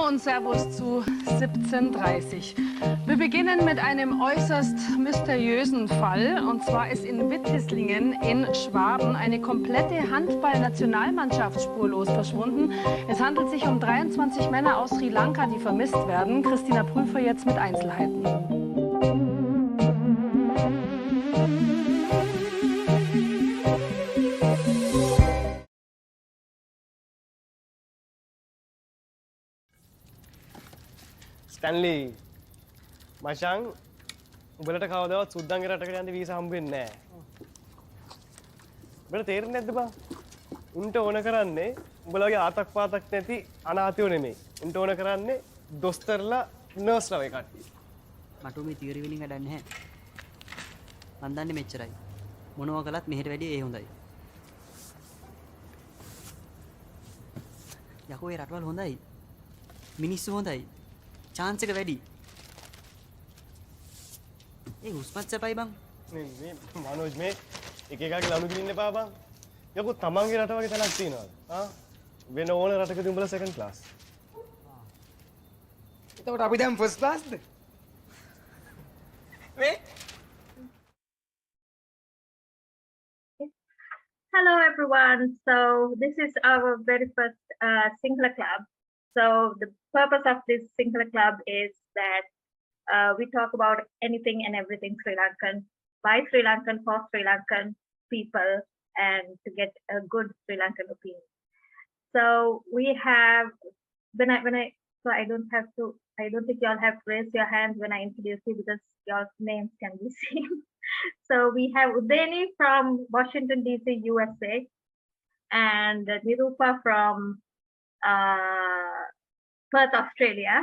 Hallo und Servus zu 17:30. Wir beginnen mit einem äußerst mysteriösen Fall. Und zwar ist in Wittislingen in Schwaben eine komplette Handball-Nationalmannschaft spurlos verschwunden. Es handelt sich um 23 Männer aus Sri Lanka, die vermisst werden. Christina Prüfer jetzt mit Einzelheiten. Stanley, Machang, උඹලට කවදාවත් සුද්දන්ගේ රටකට යන්න visa හම්බ වෙන්නේ නැහැ. උඹට තේරෙන්නේ නැද්ද බං? උන්ට ඕන කරන්නේ උඹලගේ ආතක් පාතක් නැති අනාථයෝ නෙමෙයි. උන්ට ඕන කරන්නේ දොස්තරලා නර්ස්ලා වගේ කට්ටිය. මට මේ තියරි වලින් වැඩක් නැහැ. මන් දන්නේ මෙච්චරයි. මොනවා කළත් මෙහෙට වැඩිය ඒ හොඳයි. යකෝ ඒ රටවල් හොඳයි. මිනිස්සු හොඳයි. chance එක වැඩි. ඒ හුස්මත් සැපයි බං. මේ මනෝජ් මේ එක එකගේ ළමු ගින්න එපා බං. යකෝ තමන්ගේ රට වගේ තැනක් තියනවාද? වෙන ඕන රටකදී උඹලා second class. එතකොට අපි දැන් first class ද? මේ Hello everyone. So this is our very first Singhala Club. So the purpose of this Singhala Club is that we talk about anything and everything Sri Lankan, by Sri Lankan, for Sri Lankan people, and to get a good Sri Lankan opinion. So we have, so I don't think y'all have to raise your hands when I introduce you because your names can be seen. So we have Udeni from Washington DC-USA and Nirupa from Perth-Australia,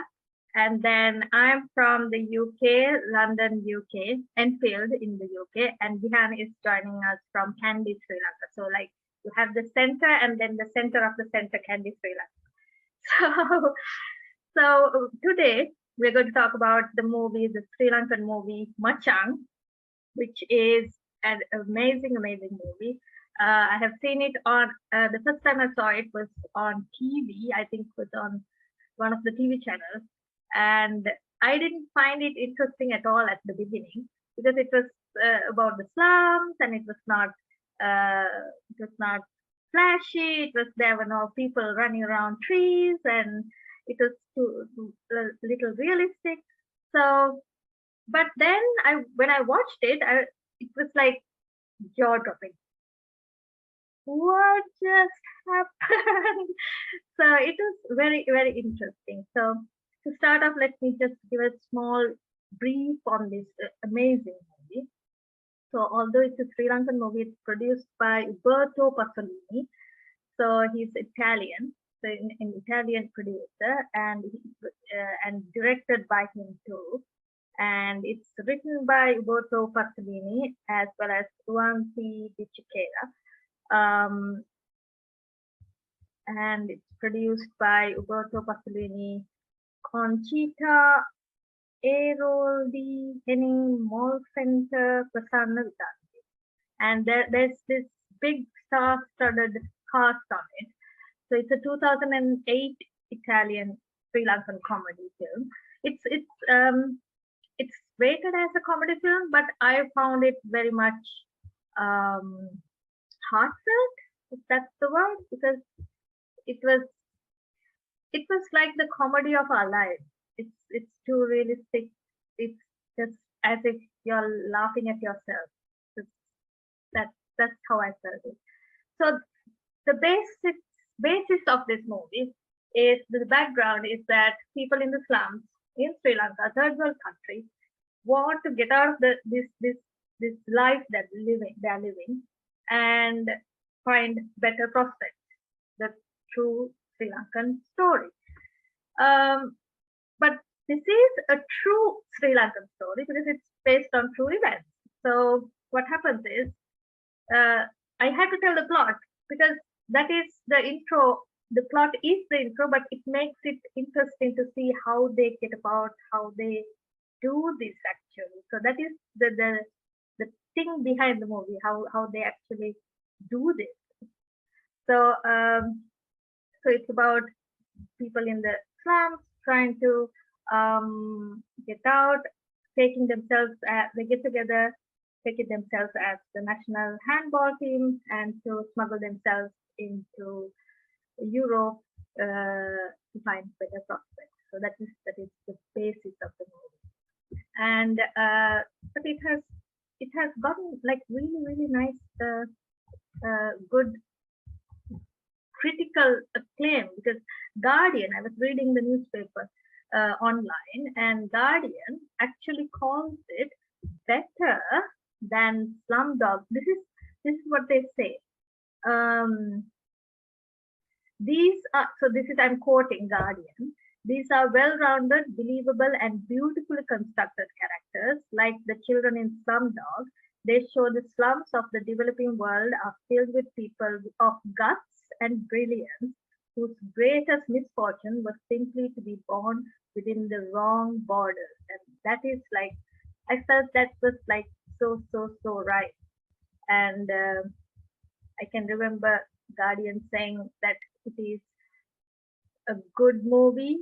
and then I'm from the UK, London, UK, Enfield in the UK, and Bihan is joining us from Kandy, Sri Lanka. So like you have the center and then the center of the center, Kandy, Sri Lanka. So today we're going to talk about the movie, the Sri Lankan movie Machang, which is an amazing movie. I have seen it on, the first time I saw it was on TV, I think it was on one of the TV channels. And I didn't find it interesting at all at the beginning because it was about the slums and it was not flashy. There were no people running around trees and it was too little realistic. So, but then when I watched it, it was like jaw-dropping. What just happened? So it was very, very interesting. So to start off, let me just give a small brief on this amazing movie. So although it's a Sri Lankan movie, it's produced by Umberto Pasolini. So he's Italian, so an Italian producer, and directed by him too. And it's written by Umberto Pasolini as well as Ruansi Di Cicera. And it's produced by Umberto Pasolini, Conchita Airoldi, Henning Molcenter, Prasanna Vitanti. And there's this big star-studded cast on it. So it's a 2008 Italian Sri Lankan comedy film. It's rated as a comedy film, but I found it very much heartfelt, if that's the word, because it was like the comedy of our lives. It's too realistic. It's just as if you're laughing at yourself. That's how I felt it. So the basis of this movie is, the background is that people in the slums in Sri Lanka, third world country, want to get out of this life that they're living and find better prospects. The true Sri Lankan story. But this is a true Sri Lankan story because it's based on true events. So what happens is, I had to tell the plot because that is the intro. The plot is the intro, but it makes it interesting to see how they get about, how they do this actually. So that is the thing behind the movie, how they actually do this. So it's about people in the slums, trying to get out, taking themselves, they get together, taking themselves as the national handball team, and to smuggle themselves into Europe to find better prospects. So that is the basis of the movie. And but it has gotten like really nice, good critical acclaim, because Guardian, I was reading the newspaper online, and Guardian actually calls it better than Slumdog. This is what they say. These are, so this is, I'm quoting Guardian. These are well-rounded, believable, and beautifully constructed characters. Like the children in Slumdog, they show the slums of the developing world are filled with people of guts and brilliance, whose greatest misfortune was simply to be born within the wrong borders. And that is like, I felt that was like so right. And I can remember Guardian saying that it is a good movie,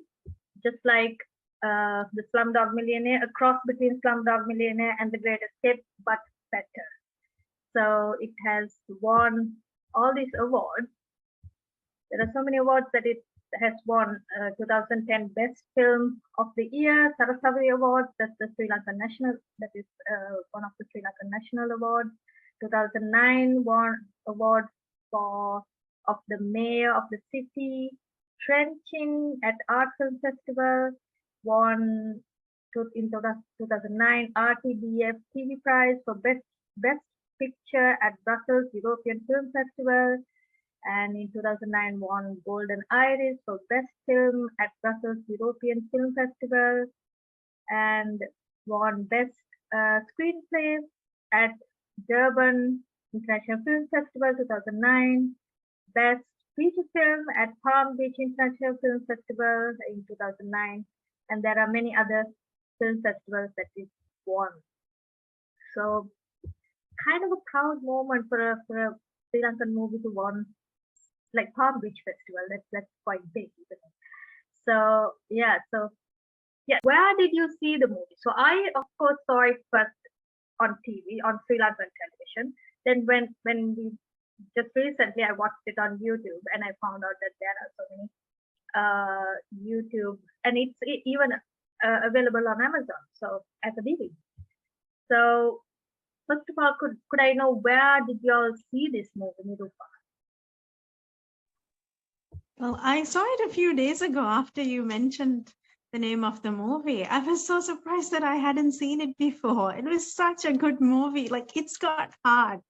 just like the Slumdog Millionaire, a cross between Slumdog Millionaire and The Great Escape, but better. So it has won all these awards. There are so many awards that it has won. 2010 Best Film of the Year, Saraswati Award, that's the Sri Lankan National, that is one of the Sri Lankan National Awards. 2009 won award of the Mayor of the City. Trenchin at Art Film Festival won in 2009 RTBF TV Prize for Best Picture at Brussels European Film Festival, and in 2009 won Golden Iris for Best Film at Brussels European Film Festival, and won Best Screenplay at Durban International Film Festival 2009, Best Feature Film at Palm Beach International Film Festival in 2009, and there are many other film festivals that it won. So kind of a proud moment for a Sri Lankan movie to won, like Palm Beach Festival. That's quite big, isn't it? So yeah, where did you see the movie? So I of course saw it first on TV, on Sri Lankan television. Then when we just recently I watched it on YouTube, and I found out that there are so many YouTube, and it's even available on Amazon, so as a DVD. So first of all, could I know where did you all see this movie, Nirupa? Well, I saw it a few days ago after you mentioned the name of the movie. I was so surprised that I hadn't seen it before. It was such a good movie. Like, it's got heart.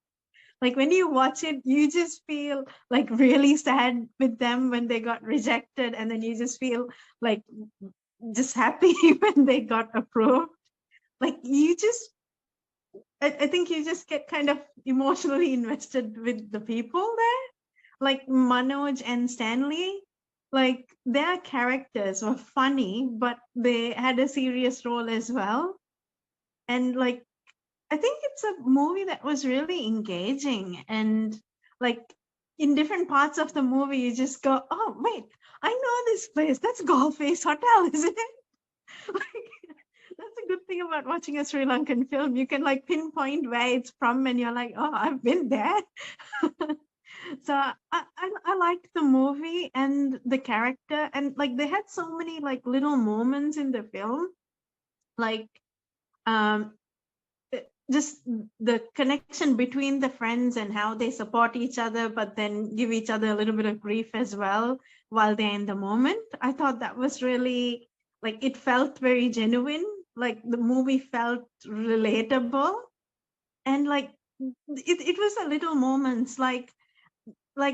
Like, when you watch it, you just feel like really sad with them when they got rejected, and then you just feel like just happy when they got approved. Like, you just, I think you just get kind of emotionally invested with the people there. Like Manoj and Stanley, like their characters were funny, but they had a serious role as well. And like, I think it's a movie that was really engaging, and like in different parts of the movie, you just go, oh, wait, I know this place. That's Golf Face Hotel, isn't it? Like, that's a good thing about watching a Sri Lankan film. You can like pinpoint where it's from, and you're like, oh, I've been there. So I liked the movie and the character, and like they had so many like little moments in the film, like just the connection between the friends and how they support each other, but then give each other a little bit of grief as well while they're in the moment. I thought that was really, like, it felt very genuine. Like the movie felt relatable, and like it was a little moments like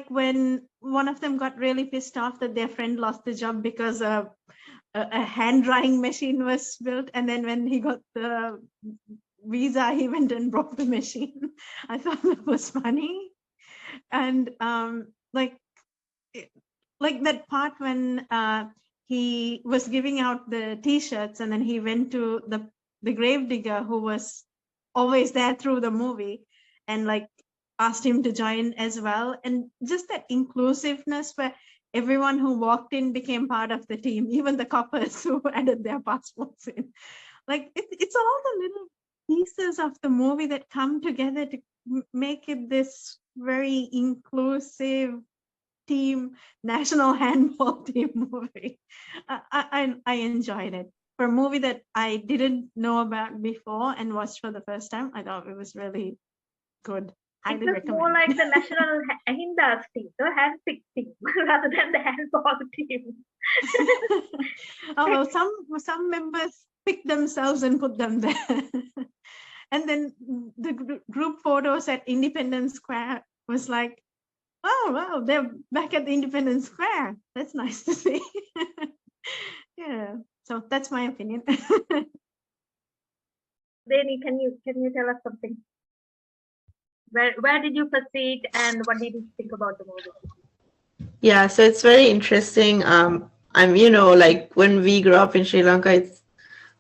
when one of them got really pissed off that their friend lost the job because a hand drying machine was built, and then when he got the visa, he went and broke the machine. I thought that was funny. And like that part when he was giving out the t-shirts, and then he went to the gravedigger who was always there through the movie, and like asked him to join as well. And just that inclusiveness where everyone who walked in became part of the team, even the coppers who added their passports in. Like it's all the little pieces of the movie that come together to make it this very inclusive team, national handball team movie. I enjoyed it. For a movie that I didn't know about before and watched for the first time, I thought it was really good. Highly It was recommend. more like the national Hindas team, the handpicked team, rather than the handball team. Oh, some members picked themselves and put them there. And then the group photos at Independence Square was like, oh, wow, they're back at the Independence Square. That's nice to see. Yeah, so that's my opinion. Udeni, can you tell us something? Where did you first see it, and what did you think about the movie? Yeah, so it's very interesting. I'm, like when we grew up in Sri Lanka,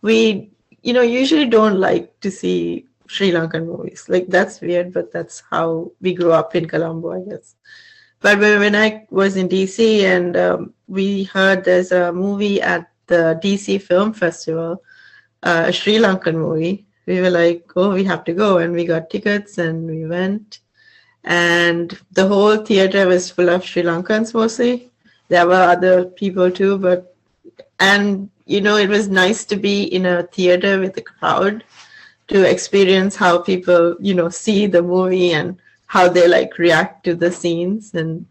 we usually don't like to see Sri Lankan movies. Like that's weird, but that's how we grew up in Colombo, I guess. But when I was in DC and we heard there's a movie at the DC Film Festival, a Sri Lankan movie, we were like, oh, we have to go. And we got tickets and we went. And the whole theater was full of Sri Lankans mostly. There were other people too, it was nice to be in a theater with a crowd to experience how people, see the movie and how they like react to the scenes. And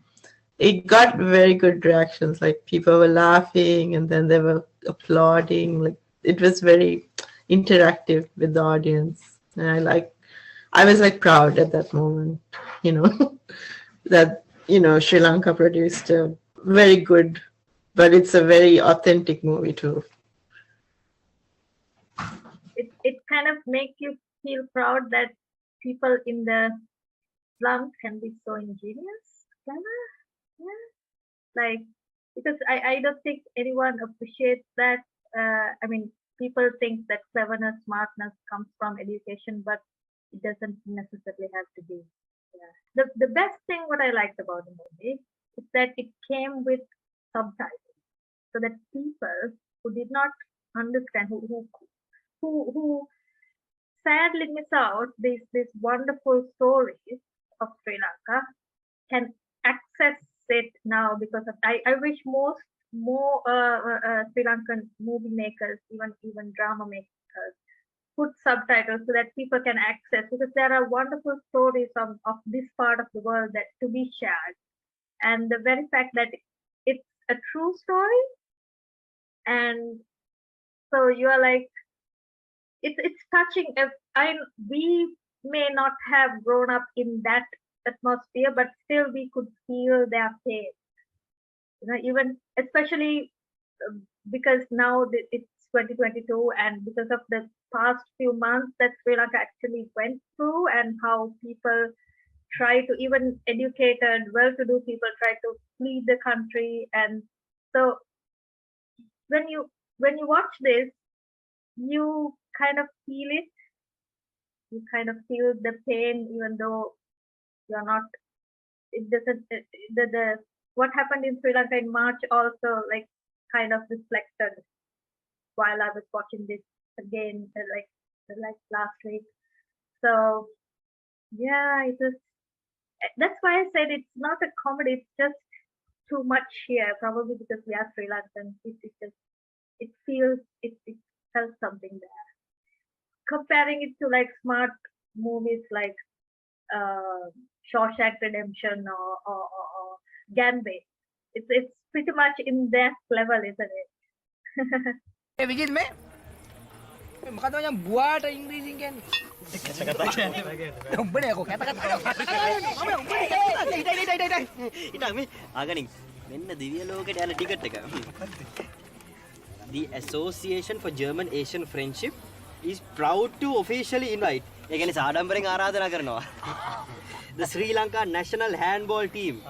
it got very good reactions. Like people were laughing and then they were applauding. Like it was very interactive with the audience. And I was like proud at that moment, that, Sri Lanka produced a very good, but it's a very authentic movie too. It kind of makes you feel proud that people in the slums can be so ingenious, kind of, yeah. Like, because I don't think anyone appreciates that. I mean, people think that cleverness, smartness comes from education, but it doesn't necessarily have to be. Yeah. The best thing what I liked about the movie is that it came with subtitles, so that people who did not understand, who sadly miss out these wonderful stories of Sri Lanka, can access it now because of I wish more Sri Lankan movie makers, even drama makers, put subtitles so that people can access, because there are wonderful stories of this part of the world that to be shared. And the very fact that it's a true story, and so you are like, it's touching. We may not have grown up in that atmosphere, but still we could feel their pain. Even especially because now it's 2022, and because of the past few months that Sri Lanka actually went through, and how people try to, even educated, well-to-do people try to flee the country. And so when you watch this, you kind of feel it. You kind of feel the pain, even though you're not. It doesn't. The what happened in Sri Lanka in March also like kind of reflected while I was watching this again, like last week. So yeah, it was. That's why I said it's not a comedy. It's just too much here, probably because we are Sri Lankan. It feels it felt something there. Comparing it to like smart movies like Shawshank Redemption or Gambit, it's pretty much in that level, isn't it? Hey, begin me. Makata yang buat English kan. Umbene ako kata-kata. ඉතින් මේ ආගනින් මෙන්න දිව්‍ය ලෝකයට යන ticket එක. The Association for German Asian Friendship is proud to officially invite. ඒ කියන්නේ සාඩම්බරෙන් ආරාධනා කරනවා. The Sri Lanka national handball team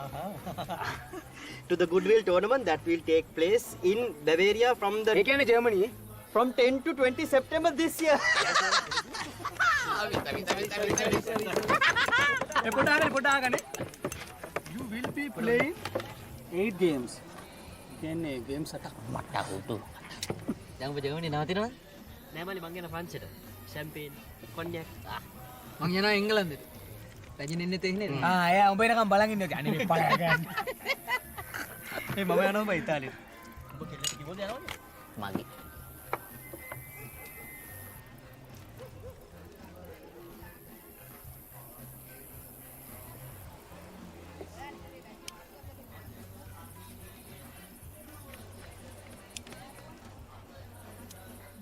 to the goodwill tournament that will take place in Bavaria from the ඒ කියන්නේ Germany from 10 to 20 September this year. පොඩාගනේ. You will be playing 8 games. කියන්නේ games 8ක් මට අකුතු. දැන් ඔබ Germany නවතිනවද? නෑ මලි මං යන ෆ්‍රාන්සෙට. ෂැම්පේන්, කොන්්‍යක්. මං යනවා එංගලන්තෙට. රජින එන්නේ තේ නේද? එයා උඹ එනකම් බලන් ඉන්න ඕනේ. අනේ පලය ගන්න. මම යනවා බයි ඉතාලියට. ඔබ කෙල්ලට කිව්වද යනවද? මගේ.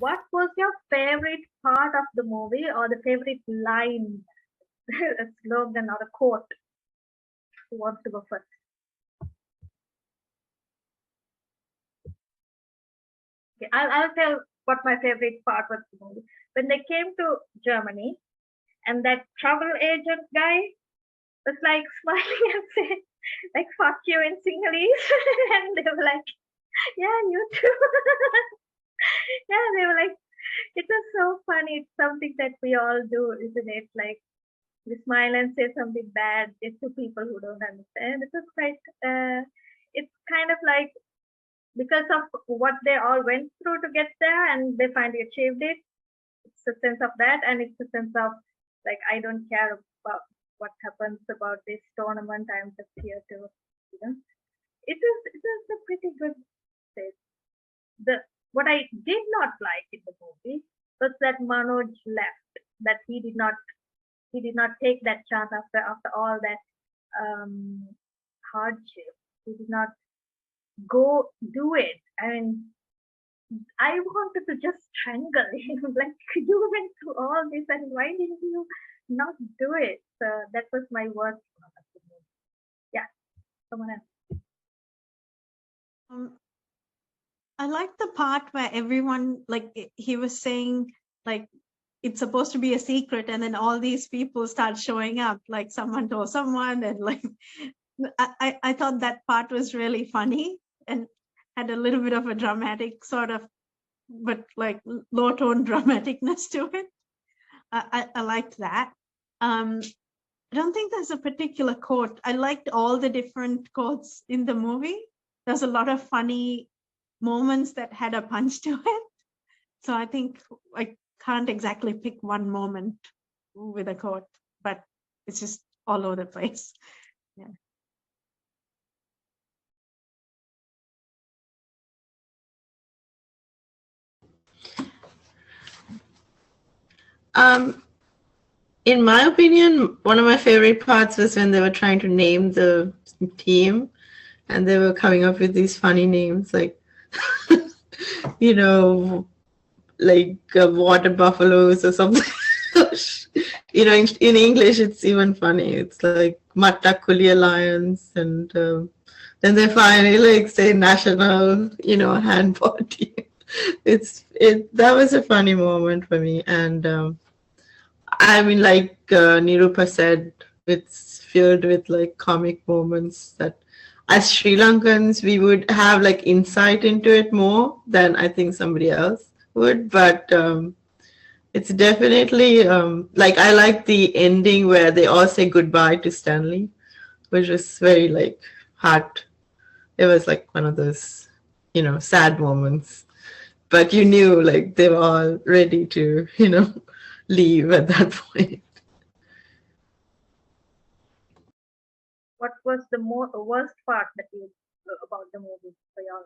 What was your favorite part of the movie or the favorite line, a slogan or a quote? Who wants to go first? Okay, I'll tell what my favorite part was of the movie. When they came to Germany and that travel agent guy was like smiling and said, like, fuck you in Singhalese. And they were like, yeah, you too. Yeah, they were like, it was so funny. It's something that we all do, isn't it? Like, we smile and say something bad to people who don't understand. It was quite, it's kind of like, because of what they all went through to get there and they finally achieved it, it's a sense of that, and it's a sense of, like, I don't care about what happens about this tournament. I'm just here to, you know. It was a pretty good stage. What I did not like in the movie was that Manoj left, that he did not take that chance after all that hardship. He did not go do it. I mean, I wanted to just strangle him. Like, you went through all this and why didn't you not do it? So that was my worst part of the movie. Yeah, someone else. I like the part where everyone, like, he was saying, like, it's supposed to be a secret, and then all these people start showing up, like someone told someone, and like, I thought that part was really funny and had a little bit of a dramatic sort of, but like low tone dramaticness to it. I liked that. I don't think there's a particular quote. I liked all the different quotes in the movie. There's a lot of funny moments that had a punch to it. So I think I can't exactly pick one moment with a quote, but it's just all over the place. Yeah. In my opinion, one of my favorite parts was when they were trying to name the team and they were coming up with these funny names, like, you know, like water buffaloes or something. You know, in English, it's even funny. It's like Matakulia lions, and then they finally like say national, you know, handball team. That was a funny moment for me, and I mean, like Nirupa said, it's filled with like comic moments that as Sri Lankans, we would have like insight into it more than I think somebody else would. But it's definitely like, I like the ending where they all say goodbye to Stanley, which was very like heart. It was like one of those, you know, sad moments. But you knew like they were all ready to, you know, leave at that point. What was the worst part that you about the movie for y'all?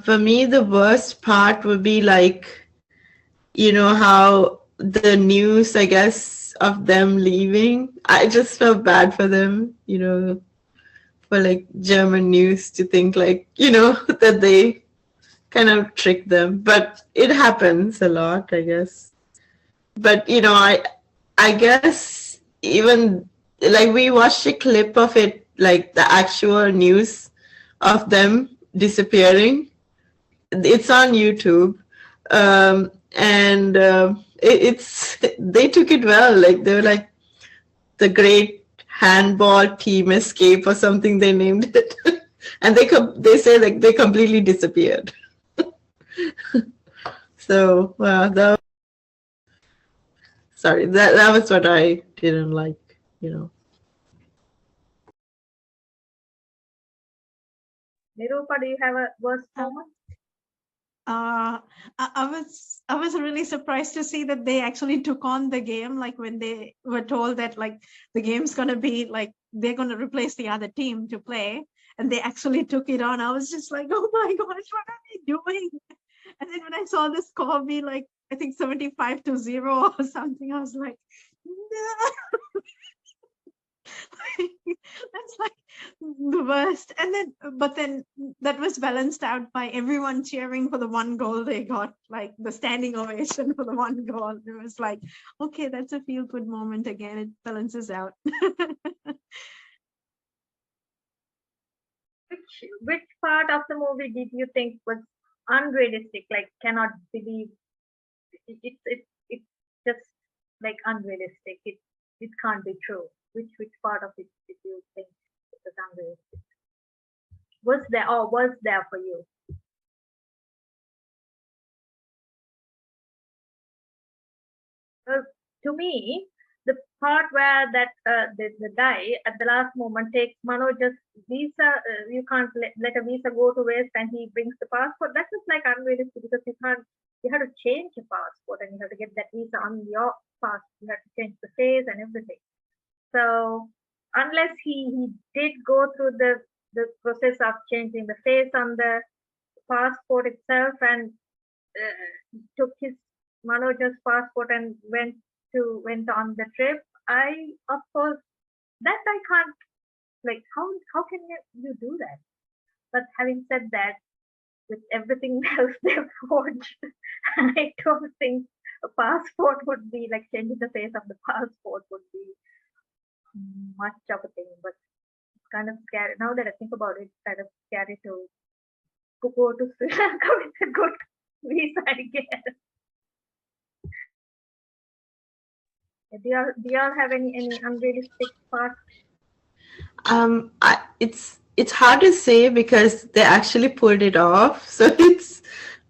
For me, the worst part would be like, you know, how the news, I guess, of them leaving, I just felt bad for them, you know, for like German news to think like, you know, that they kind of tricked them. But it happens a lot, I guess. But, you know, I guess even like we watched a clip of it, like the actual news of them disappearing. It's on YouTube. And they took it well. Like they were like the great handball team escape or something, they named it. And they say like they completely disappeared. So that was what I didn't like, you know. Nirupa, do you have a worst moment? I was really surprised to see that they actually took on the game, like when they were told that like the game's gonna be like they're gonna replace the other team to play, and they actually took it on. I was just like, oh my gosh, what are they doing? And then when I saw the score be like, I think 75-0 or something, I was like, no. That's like the worst. And then, but then that was balanced out by everyone cheering for the one goal they got, like the standing ovation for the one goal. It was like, okay, that's a feel good moment again. It balances out. Which part of the movie did you think was unrealistic? Like, cannot believe it's just like unrealistic. It can't be true. Which part of it did you think was unrealistic? Was there for you? Well, to me, the part where that the guy at the last moment takes Manoj's visa, you can't let a visa go to waste, and he brings the passport. That was like unrealistic because you have to change your passport and you have to get that visa on your passport. You have to change the face and everything. So unless he did go through the process of changing the face on the passport itself and took his Manoj's passport and went on the trip, of course that I can't, like, how can you do that? But having said that, with everything else they've forged, I don't think a passport would be like changing the face of the passport would be much of a thing. But it's kind of scary now that I think about it. It's kind of scary to go to Sri Lanka with a good visa, I guess. Do y'all have any unrealistic parts? It's hard to say because they actually pulled it off. So it's,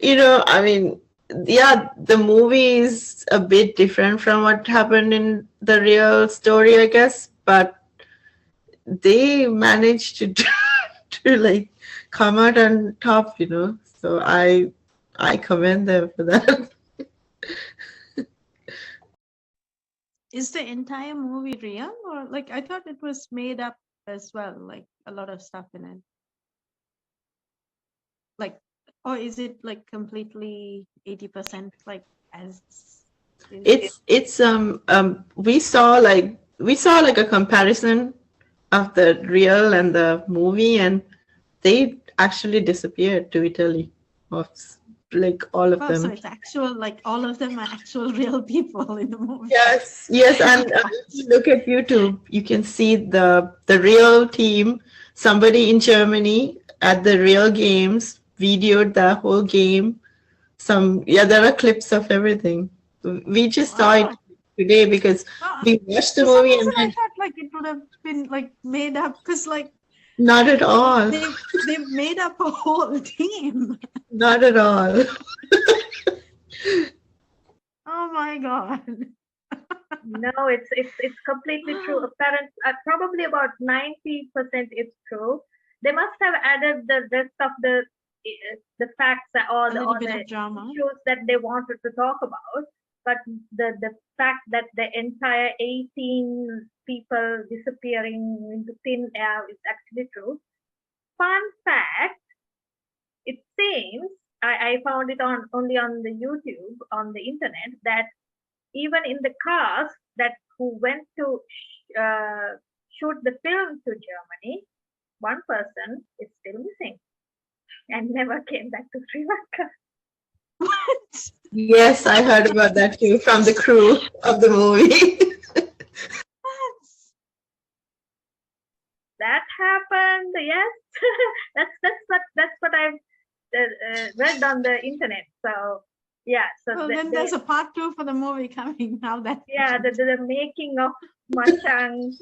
I mean, yeah, the movie is a bit different from what happened in the real story, I guess, but they managed to to like come out on top, So I commend them for that. Is the entire movie real, or like I thought it was made up as well, like a lot of stuff in it? Like, or is it like completely 80% like as it's we saw like a comparison of the real and the movie, and they actually disappeared to Italy, of like all of them. So it's actual, like all of them are actual real people in the movie. Yes, and if you look at YouTube, you can see the real team. Somebody in Germany at the real games videoed the whole game. There are clips of everything. We just saw it today because we watched the movie and I thought like it would have been like made up, because like not at all. They've made up a whole team. Not at all. Oh my god. No, it's completely true. Apparently, probably about 90% is true. They must have added the rest of the facts or the issues that they wanted to talk about. But the fact that the entire 18 people disappearing into thin air is actually true. Fun fact, it seems, I found it only on the YouTube, on the internet, that even in the cast who went to shoot the film to Germany, one person is still missing and never came back to Sri Lanka. What? Yes, I heard about that too from the crew of the movie. What? That happened. Yes, that's what I've read on the internet. So yeah. So well, then there's a part 2 for the movie coming now. That the making of Machang.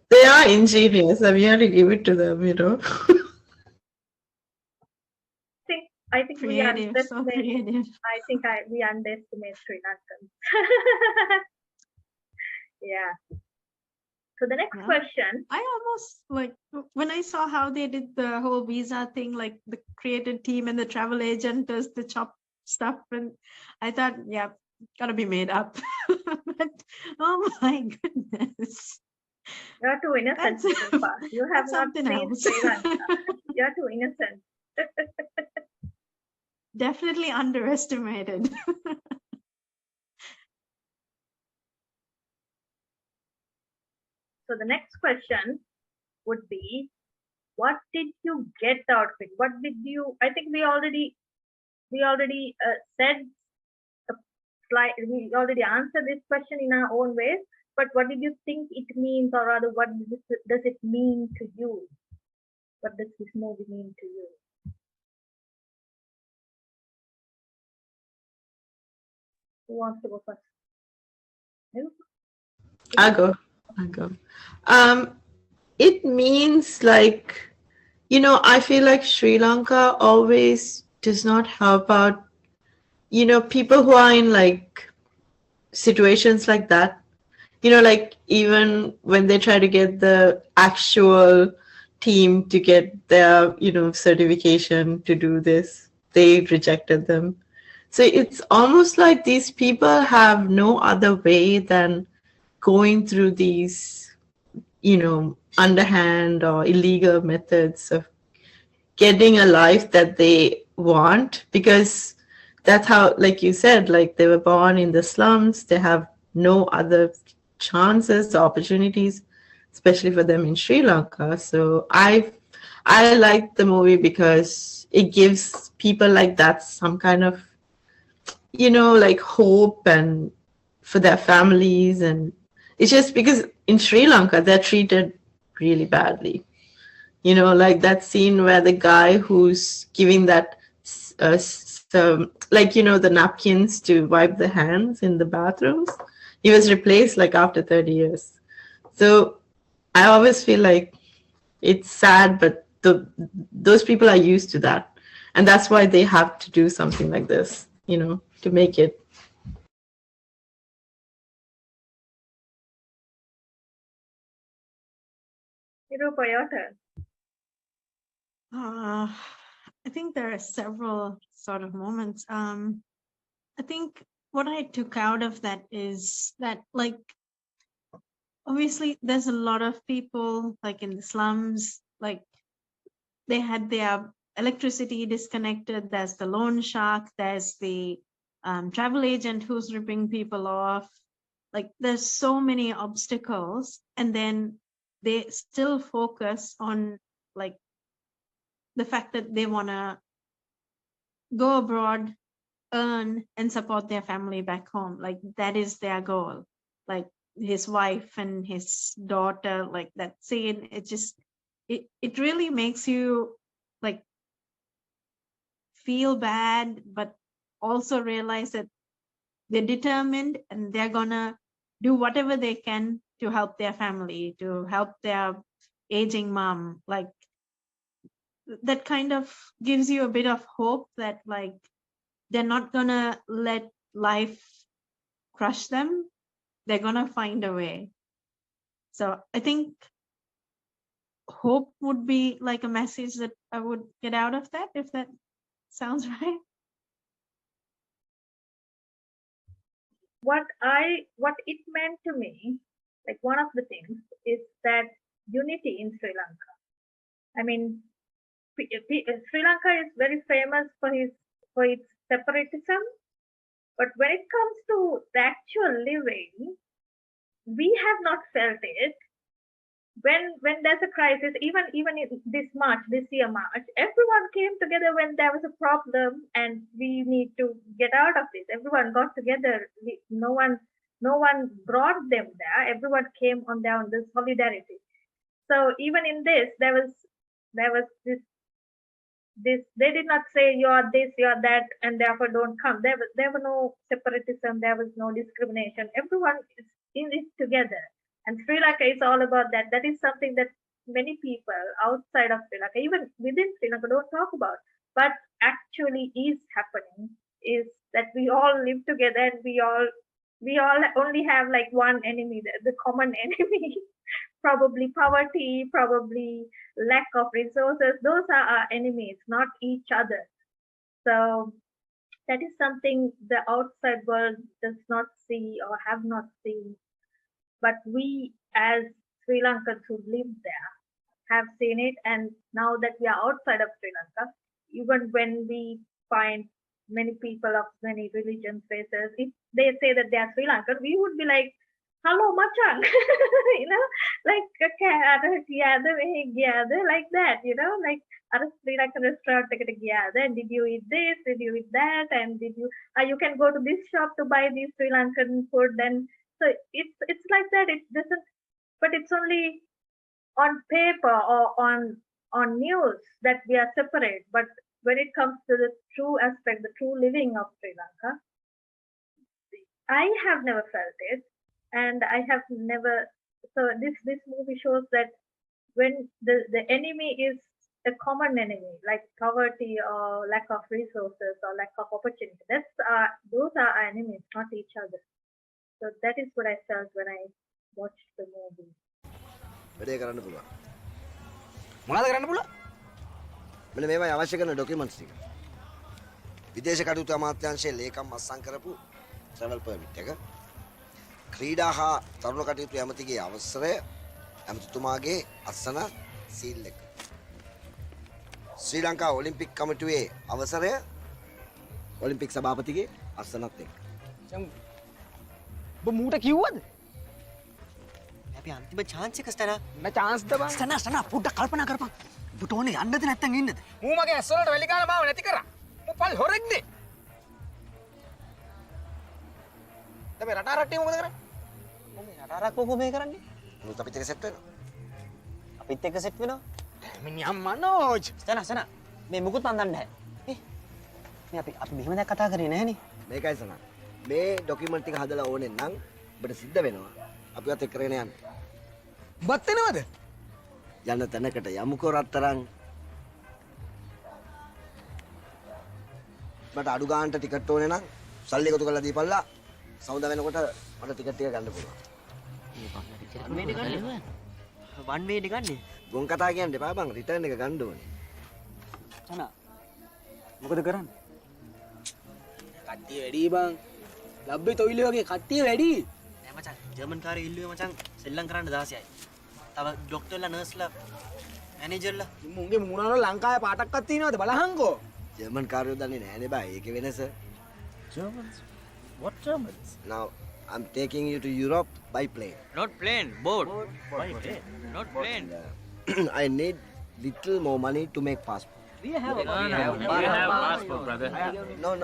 They are ingenious. I mean, you have to give it to them, I think we underestimate. So creative. I think we underestimate Sri Lankans. Yeah. So the next Yeah. question, I almost like when I saw how they did the whole visa thing, like the creative team and the travel agent does the chop stuff, and I thought, yeah, gotta be made up. But oh my goodness, you're too innocent, that's Nirupa. You have that's not something seen else. Sri Lanka. You're too innocent. Definitely underestimated. So the next question would be, what did you get out of it? What did you? I think we already said a slide. We already answered this question in our own ways. But what did you think it means, or rather, what does it mean to you? What does this movie mean to you? Who wants to go first? You? I'll go. It means like, I feel like Sri Lanka always does not help out, people who are in like situations like that. Like even when they try to get the actual team to get their, certification to do this, they rejected them. So it's almost like these people have no other way than going through these, underhand or illegal methods of getting a life that they want, because that's how, like you said, like they were born in the slums, they have no other chances, opportunities, especially for them in Sri Lanka. So I like the movie because it gives people like that some kind of, like hope and for their families. And it's just because in Sri Lanka they're treated really badly. Like that scene where the guy who's giving that like, the napkins to wipe the hands in the bathrooms, he was replaced like after 30 years. So I always feel like it's sad, but those people are used to that, and that's why they have to do something like this, to make it. Nirupa, your turn. I think there are several sort of moments. I think what I took out of that is that, like, obviously there's a lot of people like in the slums, like they had their electricity disconnected. There's the loan shark. There's the travel agent who's ripping people off. Like there's so many obstacles, and then they still focus on like the fact that they want to go abroad, earn, and support their family back home. Like that is their goal. Like his wife and his daughter, like that scene, it really makes you like feel bad, but also realize that they're determined and they're gonna do whatever they can to help their family, to help their aging mom. Like that kind of gives you a bit of hope that like they're not gonna let life crush them. They're gonna find a way. So I think hope would be like a message that I would get out of that, if that sounds right. What it meant to me, like one of the things is that unity in Sri Lanka. I mean, Sri Lanka is very famous for its separatism, but when it comes to the actual living, we have not felt it. When there's a crisis, even in this year March, everyone came together when there was a problem and we need to get out of this. Everyone got together. No one brought them there. Everyone came on down the solidarity. So even in this, there was this they did not say you're this, you're that, and therefore don't come. There were no separatism, there was no discrimination. Everyone is in it together. And Sri Lanka is all about that. That is something that many people outside of Sri Lanka, even within Sri Lanka, don't talk about. But actually is happening is that we all live together and we all only have like one enemy, the common enemy, probably poverty, probably lack of resources. Those are our enemies, not each other. So that is something the outside world does not see or have not seen. But we as Sri Lankans who live there have seen it. And now that we are outside of Sri Lanka, even when we find many people of many religions, races, if they say that they are Sri Lankan, we would be like, hello, Machang, like like that, like at a Sri Lankan restaurant, and did you eat this? Did you eat that? And did you? You can go to this shop to buy this Sri Lankan food. And so it's like that. It doesn't, but it's only on paper or on news that we are separate. But when it comes to the true aspect, the true living of Sri Lanka, I have never felt it. And I have never, so this movie shows that when the enemy is a common enemy, like poverty or lack of resources or lack of opportunity, those are our enemies, not each other. So that is what I felt when I watched the movie. වැඩේ කරන්න පුළුවන්. මොනවද කරන්න පුළුවන්? මෙන්න මේවයි අවශ්‍ය කරන ડોකියුමන්ට්ස් ටික. විදේශ කටයුතු අමාත්‍යාංශයේ ලේකම් අස්සම් කරපු ට්‍රැවල් පර්මිට් එක. ක්‍රීඩා හා තරුණ කටයුතු ඇමතිගේ අවසරය, ඇමතිතුමාගේ අස්සන සීල් එක. ශ්‍රී ලංකා ඔලිම්පික් කමිටුවේ අවසරය, ඔලිම්පික් සභාපතිගේ අස්සනත් එක්ක. ඔබ මූට කිව්වද? අපි අන්තිම chance එක ස්ටනා. මම chance ද බං. ස්ටනා පොඩ්ඩක් කල්පනා කරපන්. ඔබට ඕනේ යන්නද නැත්නම් ඉන්නද? මූ මගේ ඇස් වලට වැලි කාලා මාව නැති කරා. මූ පල් හොරෙක්නේ. දැන් මේ රටා රට්ටිය මොකද කරන්නේ? මම රටා රක් කොහොම මේ කරන්නේ? මොකද අපිත් එක්ක සෙට් වෙනවා. අපිත් එක්ක සෙට් වෙනවා. මිනිහා මනෝජ්. ස්ටනා මේ මුකුත් මන් දන්නේ නැහැ. මේ අපි මෙහෙම දැක් කතා කරේ නැහනේ. මේකයි සනා. මේ ડોකියුමන්ට් ටික හදලා ඕනේ නම් ඔබට සිද්ධ වෙනවා. අපිවත් එක්ක කරගෙන යන්න. බත් වෙනවද? යන්න තැනකට යමුකෝ රත්තරන්. මට අඩු ගානට ටිකට් ඕනේ නම් සල්ලි එකතු කරලා දීපල්ලා. සමුදා වෙනකොට මට ටිකට් එක ගන්න පුළුවන්. වන් වේ එක ගන්නේ. ගොන් කතා කියන්න එපා බං. රිටර්න් එක ගන්න ඕනේ. ස්ටනා මොකද කරන්නේ? කට්ටිය වැඩි බං. ලබ්බේ තොইল වගේ කට්ටිය වැඩි. නෑ මචං ජර්මන් කාරේ ඉල්ලුවේ මචං සෙල්ලම් කරන්න 16යි. තව ડોක්ටර්ලා නර්ස්ලා මැනේජර්ලා මුන්ගේ මූණවල ලංකාවේ පාටක්වත් තියෙනවද බලහන්කෝ. ජර්මන් කාර්යෝ දන්නේ නැහැ බා. ඒකේ වෙනස. Germans? What Germans? Now I'm taking you to Europe by plane. not plane boat By plane? not plane I need little more money to make passport. we have passport, brother. No.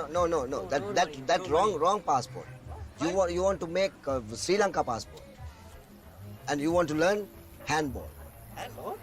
That wrong passport. You want to make a Sri Lanka passport, and you want to learn handball. handball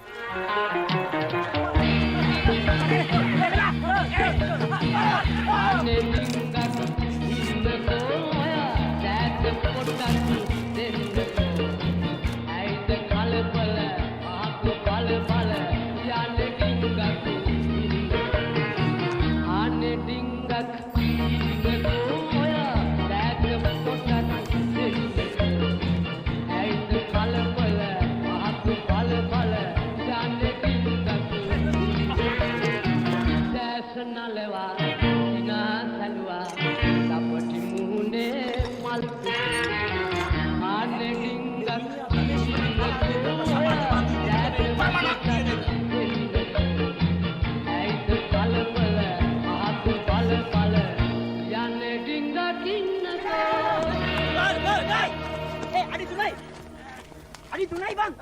අඩි 3යි බං.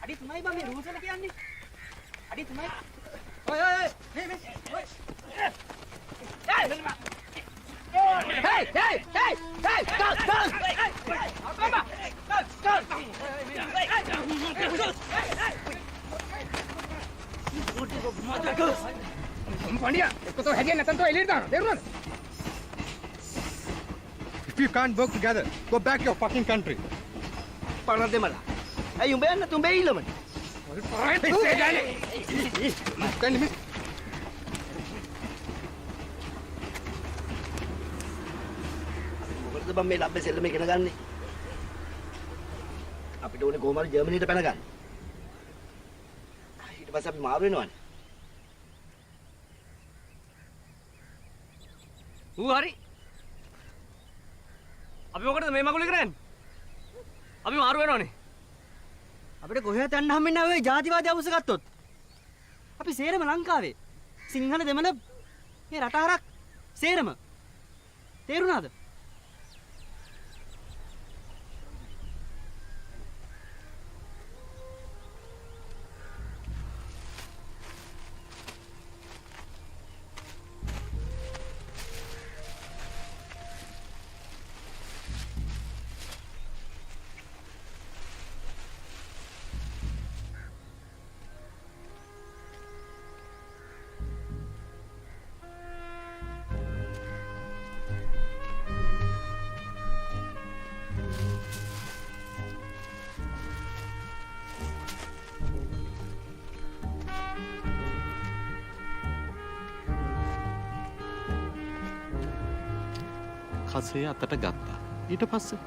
අඩි 3යි බං මේ rules එක කියන්නේ. අඩි 3යි. ඔය මේ If you can't work together, go back to your fucking country. පරණ දෙමලා. ඇයි උඹ යන්න තුඹේ ඉල්ලමනේ. මොකටද බම් මේ ලබ්බේ සෙල්ලම ඉගෙන ගන්නේ? අපිට ඕනේ කොහොම හරි ජර්මනියට පැන ගන්න. ඊට පස්සේ අපි මාරු වෙනවනේ. හරි. අපි මොකටද මේ මගුල කරන්නේ? අපි මාරු වෙනවනේ. අපිට කොහෙවත් යන්න හම්බෙන්නේ නැහැ ඔය ජාතිවාදී අවුස ගත්තොත්. අපි සේරම ලංකාවේ. සිංහල දෙමළ මේ රටහරක් සේරම. තේරුණාද? කසේ අතට ගත්තා. ඊට පස්සේ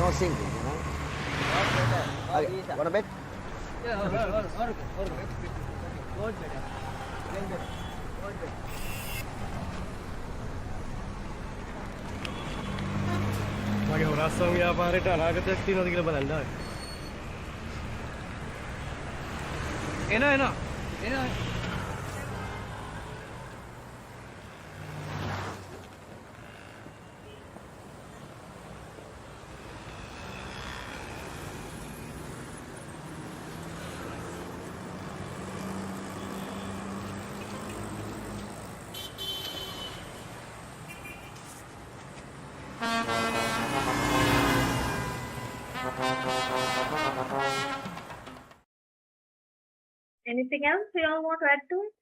No sinking, you know. Okay, want a bet? මගේ හොරස්සම් ව්‍යාපාරයට අනාගතයක් තියෙනවද කියලා බලන්න ආවේ. එන. Anything else you all want to add to it?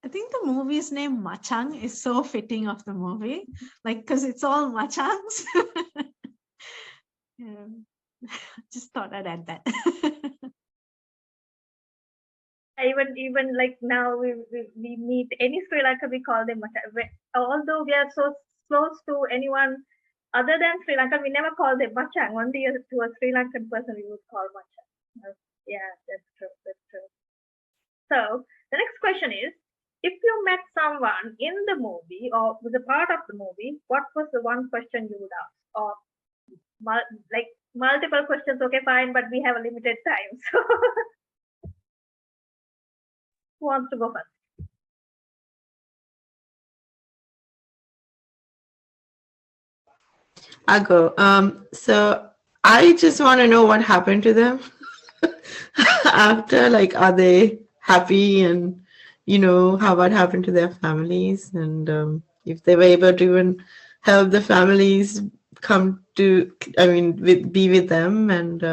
I think the movie's name Machang is so fitting of the movie, like because it's all Machangs. Yeah. Just thought I'd add that. Even like now we meet any Sri Lanka, we call them Machang. Although we are so close to anyone other than Sri Lanka, we never call them Machang. Only to a Sri Lankan person we would call Machang. Yeah, that's true. That's true. So the next question is, if you met someone in the movie or was a part of the movie, what was the one question you would ask? Or like multiple questions, okay, fine, but we have a limited time. So who wants to go first? I'll go. So I just want to know what happened to them after. Like, are they happy, and what happened to their families, and if they were able to even help the families come to, be with them, and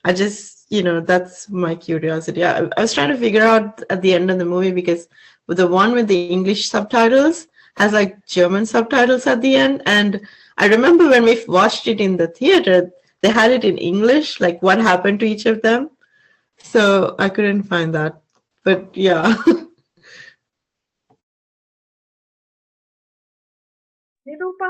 I just, that's my curiosity. I was trying to figure out at the end of the movie, because the one with the English subtitles has like German subtitles at the end, and I remember when we watched it in the theater, they had it in English, like what happened to each of them. So I couldn't find that, but yeah. Nirupa?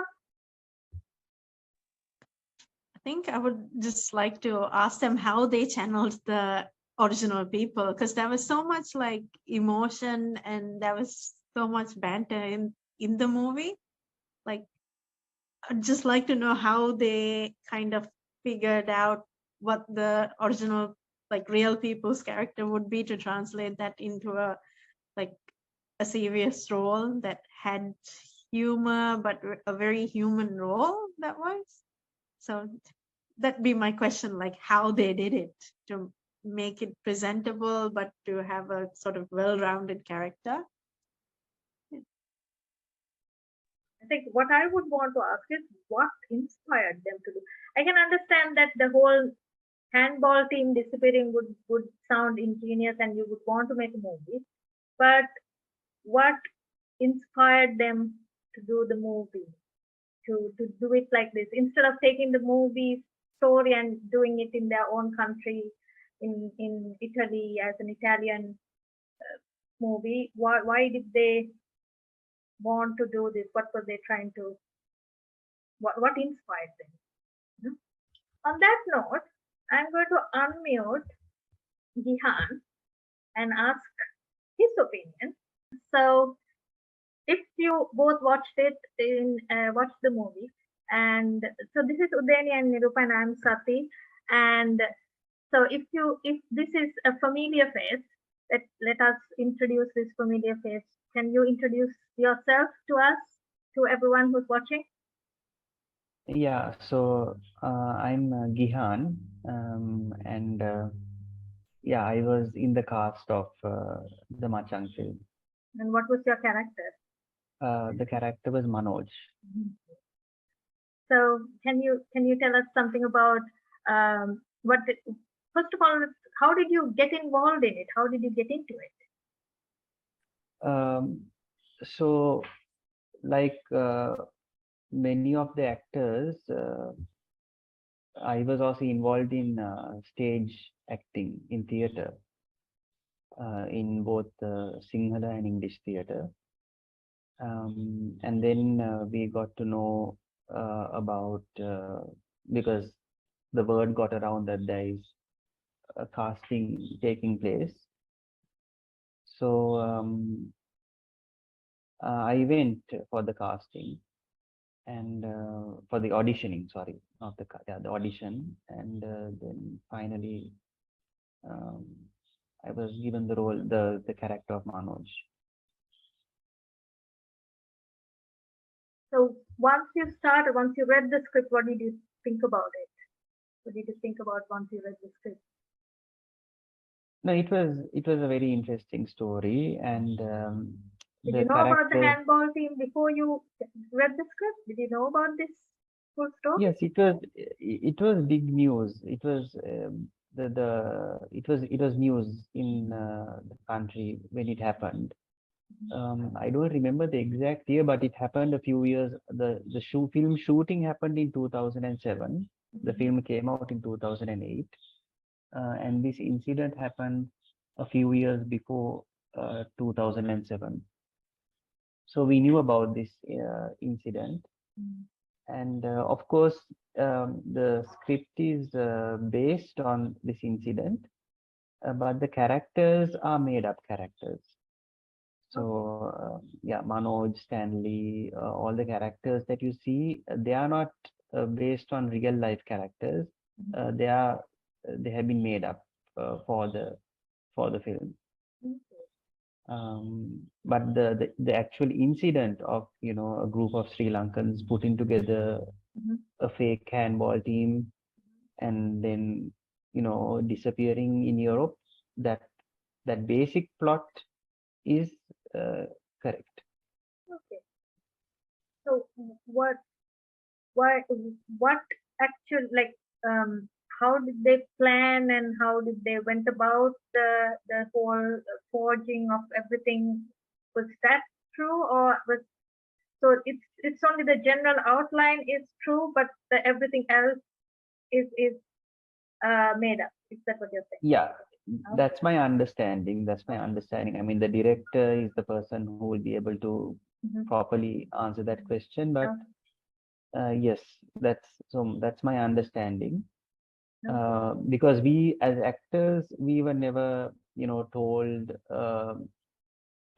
I think I would just like to ask them how they channeled the original people, because there was so much like emotion and there was so much banter in the movie. Like, I'd just like to know how they kind of figured out what the original, like real people's character would be, to translate that into a serious role that had humor, but a very human role that was. So that'd be my question, like how they did it to make it presentable, but to have a sort of well-rounded character. I think what I would want to ask is what inspired them to do. I can understand that the whole handball team disappearing would sound ingenious and you would want to make a movie, but what inspired them to do the movie, to do it like this instead of taking the movie story and doing it in their own country, in Italy as an Italian movie? Why did they want to do this? What were they trying to? What inspired them? Hmm? On that note, I'm going to unmute Gihan and ask his opinion. So, if you both watched watched the movie, and so this is Udeni and Nirupa, and I'm Sati, and so if this is a familiar face, let us introduce this familiar face. Can you introduce yourself to us, to everyone who's watching? Yeah, so I'm Gihan, and yeah, I was in the cast of the Machang film. And what was your character? The character was Manoj. So can you tell us something about first of all, how did you get involved in it? How did you get into it? So, like many of the actors, I was also involved in stage acting in theatre, in both Sinhala and English theatre. And then we got to know about, because the word got around that there is a casting taking place. So I went for the casting and for the auditioning, sorry, not the the audition, and then finally I was given the role, the character of Manoj. So once you read the script, what did you think about it? What did you think about once you read the script? No, it was a very interesting story, and did you know about the handball team before you read the script? Did you know about this full story? Yes, it was big news. It was it was news in the country when it happened. I don't remember the exact year, but it happened a few years. The film shooting happened in 2007. The film came out in 2008, and this incident happened a few years before 2007. So we knew about this incident, and of course, the script is based on this incident, but the characters are made up characters. So yeah, Manoj, Stanley, all the characters that you see, they are not based on real life characters. They have been made up for the film. But the actual incident of a group of Sri Lankans putting together a fake handball team and then disappearing in Europe, that basic plot is correct. Okay. So what actual, like, how did they plan and how did they went about the whole forging of everything? Was that true, or was so it's only the general outline is true, but everything else is made up? Is that what you're saying? Yeah, that's my understanding. I mean, the director is the person who will be able to properly answer that question. But yes, that's my understanding. Because we as actors, we were never told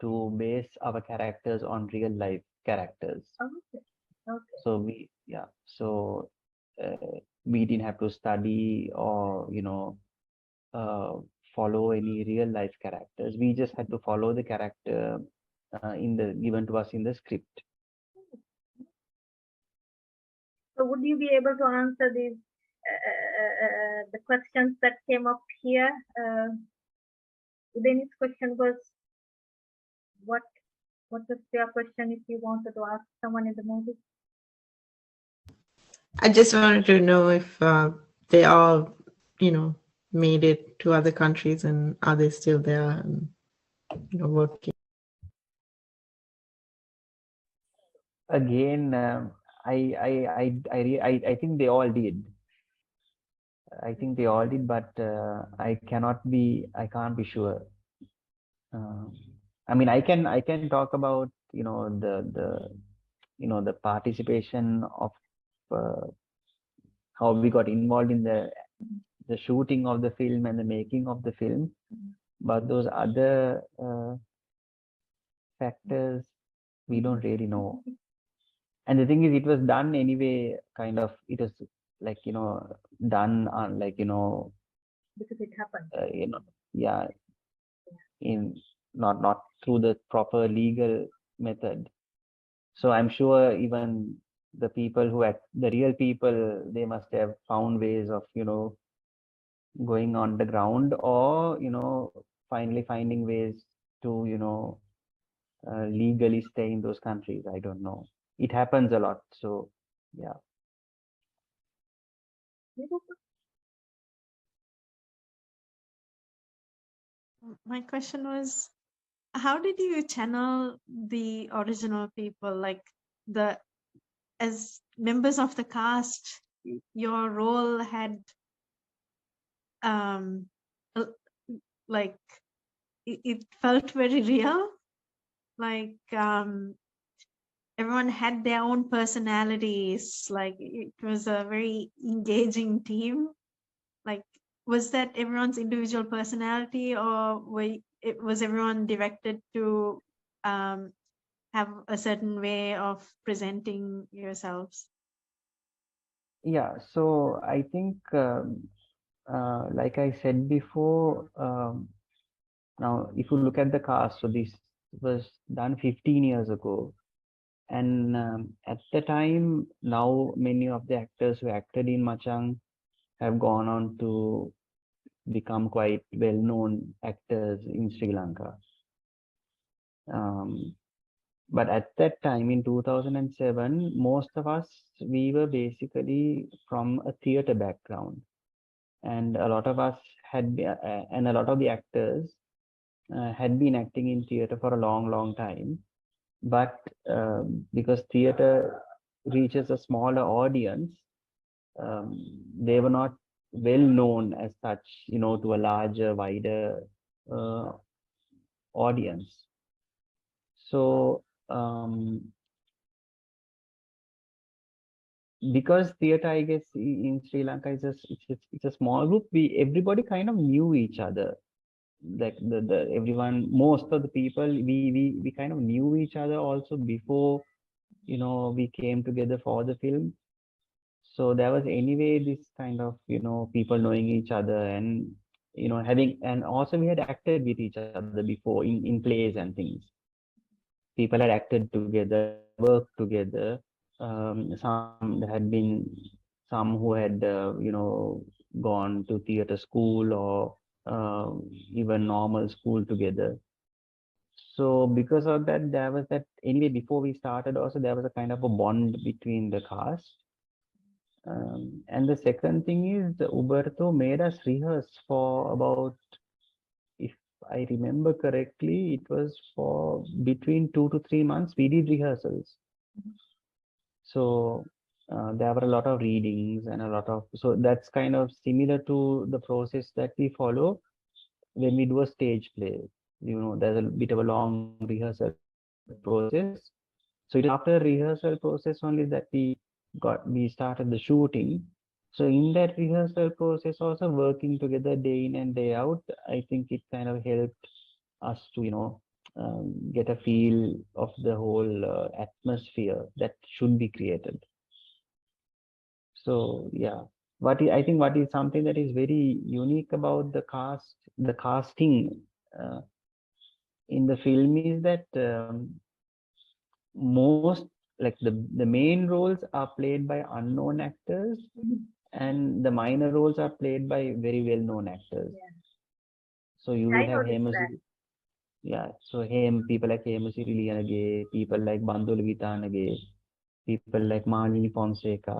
to base our characters on real life characters. Okay. So we didn't have to study or follow any real life characters. We just had to follow the character given to us in the script. So would you be able to answer these the questions that came up here? Udeni's question was, what What was your question if you wanted to ask someone in the movie? I just wanted to know if they all, made it to other countries, and are they still there and working? Again, I think they all did. I think they all did, but I can't be sure. I mean, I can talk about the participation of how we got involved in the shooting of the film and the making of the film, but those other factors we don't really know. And the thing is, it was done anyway. Kind of, it was like done on Because it happened. Yeah, in not through the proper legal method. So I'm sure even the people who the real people, they must have found ways of going on the ground, or finally finding ways to legally stay in those countries. I don't know. It happens a lot. So yeah. My question was, how did you channel the original people, like as members of the cast? Your role had like it felt very real, like everyone had their own personalities, like it was a very engaging team. Like, was that everyone's individual personality, or was everyone directed to have a certain way of presenting yourselves? Yeah, so I think like I said before, now if you look at the cast, so this was done 15 years ago, and at the time, now many of the actors who acted in Machang have gone on to become quite well-known actors in Sri Lanka. But at that time in 2007, most of us, we were basically from a theater background, and a lot of us had and a lot of the actors had been acting in theater for a long time. But because theater reaches a smaller audience, they were not well known as such, to a larger, wider audience. So because theater, I guess, in Sri Lanka is it's a small group. Everybody kind of knew each other. Like everyone, most of the people, we kind of knew each other also before we came together for the film. So there was anyway this kind of people knowing each other, and having, and also we had acted with each other before in plays and things. People had acted together, worked together. There had been some who had gone to theater school, or even normal school together. So because of that, there was that anyway before we started also, there was a kind of a bond between the cast. And the second thing is, Uberto made us rehearse for about, if I remember correctly, it was for between 2 to 3 months we did rehearsals. So there were a lot of readings and a lot of, so that's kind of similar to the process that we follow when we do a stage play. There's a bit of a long rehearsal process. So it is after rehearsal process only that we started the shooting. So in that rehearsal process, also working together day in and day out, I think it kind of helped us to get a feel of the whole atmosphere that should be created. So yeah, I think what is something that is very unique about the casting in the film is that most, like the main roles are played by unknown actors, and the minor roles are played by very well-known actors. So you will have yeah, so him, people like Hema people like Bandul Vitanage, people like Malini Fonseca,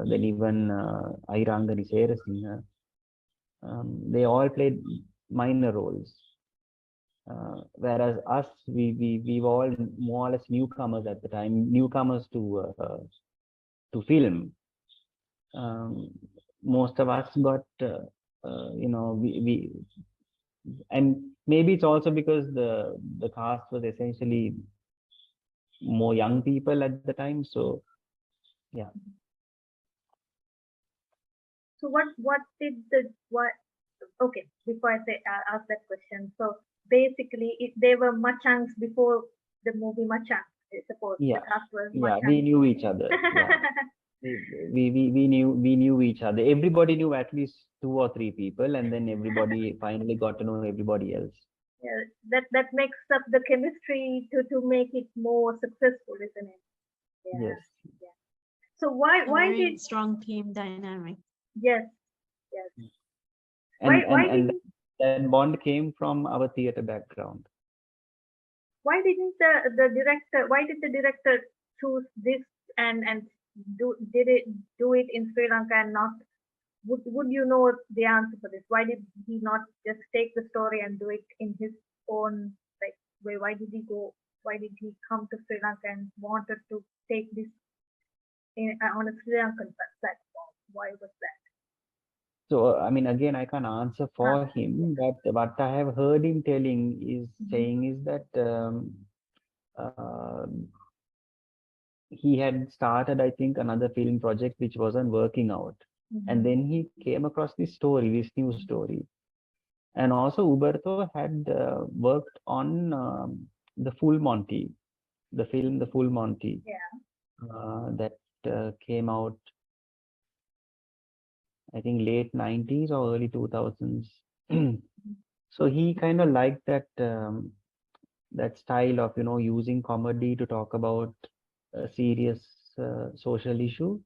then even Airangani Serasinghe, they all played minor roles. Whereas us, we were all more or less newcomers at the time, newcomers to film. Most of us got, we and maybe it's also because the cast was essentially more young people at the time. So, yeah. So what did the what? Okay, before I say ask that question, so basically they were Machangs before the movie Machang. I suppose Yeah, the cast was yeah, Machang. we knew each other. Yeah. We knew each other. Everybody knew at least 2 or 3 people, and then everybody finally got to know everybody else. Yeah, that makes up the chemistry to make it more successful, isn't it? Yeah. Yes. Yeah. So why Very did strong team dynamic. yes yes And why and didn't that bond came from our theater background. why didn't the director why did the director choose this and did it do it in Sri Lanka and not would you know the answer for this? Why did he not just take the story and do it in his own like way? Why did he go? Why did he come to Sri Lanka and wanted to take this on a Sri Lankan platform? Why was that? So, I mean, again, I can't answer for him, but what I have heard him saying is that uh, he had started, I think, another film project which wasn't working out. And then he came across this story, this new story. And also, Uberto had worked on the Full Monty, the film The Full Monty, that came out, I think, late 90s or early 2000s. So he kind of liked that that style of using comedy to talk about a serious social issue.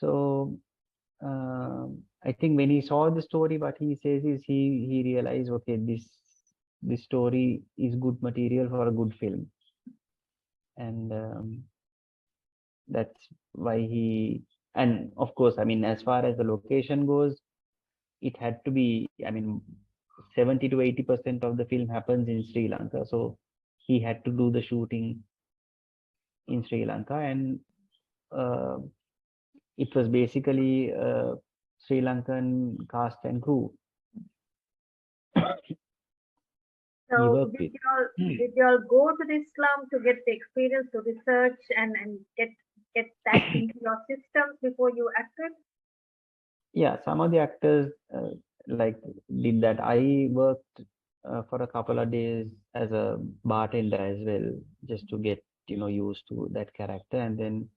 So I think when he saw the story, what he says is he realized, okay, this story is good material for a good film, and that's why he. And of course, I mean, as far as the location goes, it had to be. I mean, 70 to 80% of the film happens in Sri Lanka, so he had to do the shooting in Sri Lanka, and it was basically Sri Lankan cast and crew. So did y'all go to this slum to get the experience to research and get that into your systems before you acted? Yeah, some of the actors like did that. I worked for a couple of days as a bartender as well, just to get used to that character, and then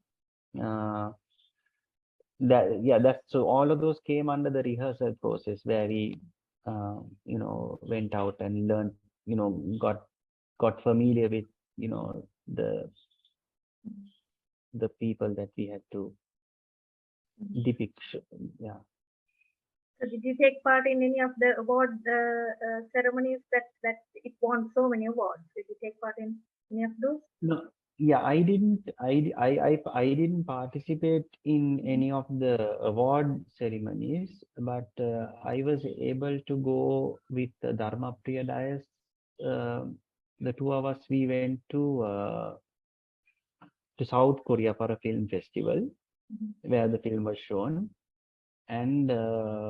that's so all of those came under the rehearsal process where we went out and learned, got familiar with the people that we had to depict. Yeah. So did you take part in any of the award ceremonies that it won so many awards? Did you take part in any of those? No, yeah, I didn't. I didn't participate in any of the award ceremonies, but I was able to go with Dharma Priya Dias. The 2 of us, we went to South Korea for a film festival where the film was shown, and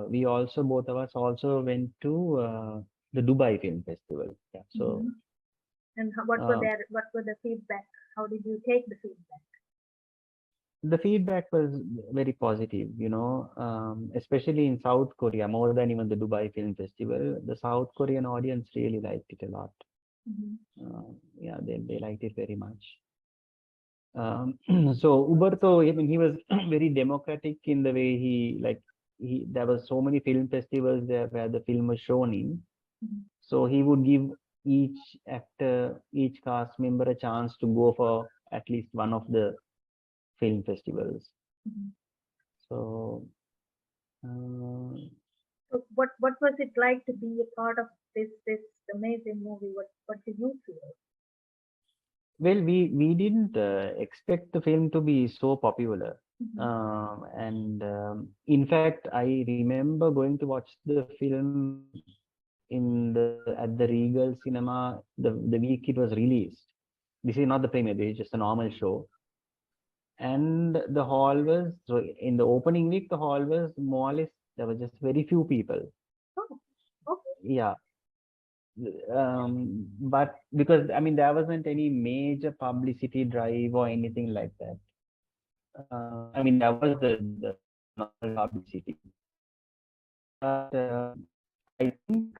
we also, both of us also went to the Dubai Film Festival. Yeah, so. And what were the feedback? How did you take the feedback? The feedback was very positive, especially in South Korea, more than even the Dubai Film Festival. The South Korean audience really liked it a lot. Yeah, they liked it very much. So Uberto, I mean, he was very democratic in the way there were so many film festivals there where the film was shown in. So he would give each actor, each cast member a chance to go for at least one of the film festivals. So so what was it like to be a part of this amazing movie? What do you feel? Well, we didn't expect the film to be so popular. And in fact, I remember going to watch the film at the Regal Cinema the week it was released. This is not the premiere; this is just a normal show. And the hall was, so in the opening week, the hall was more or less, there were just very few people. Oh, okay. Yeah. But because I mean there wasn't any major publicity drive or anything like that. I mean there was the normal publicity, but I think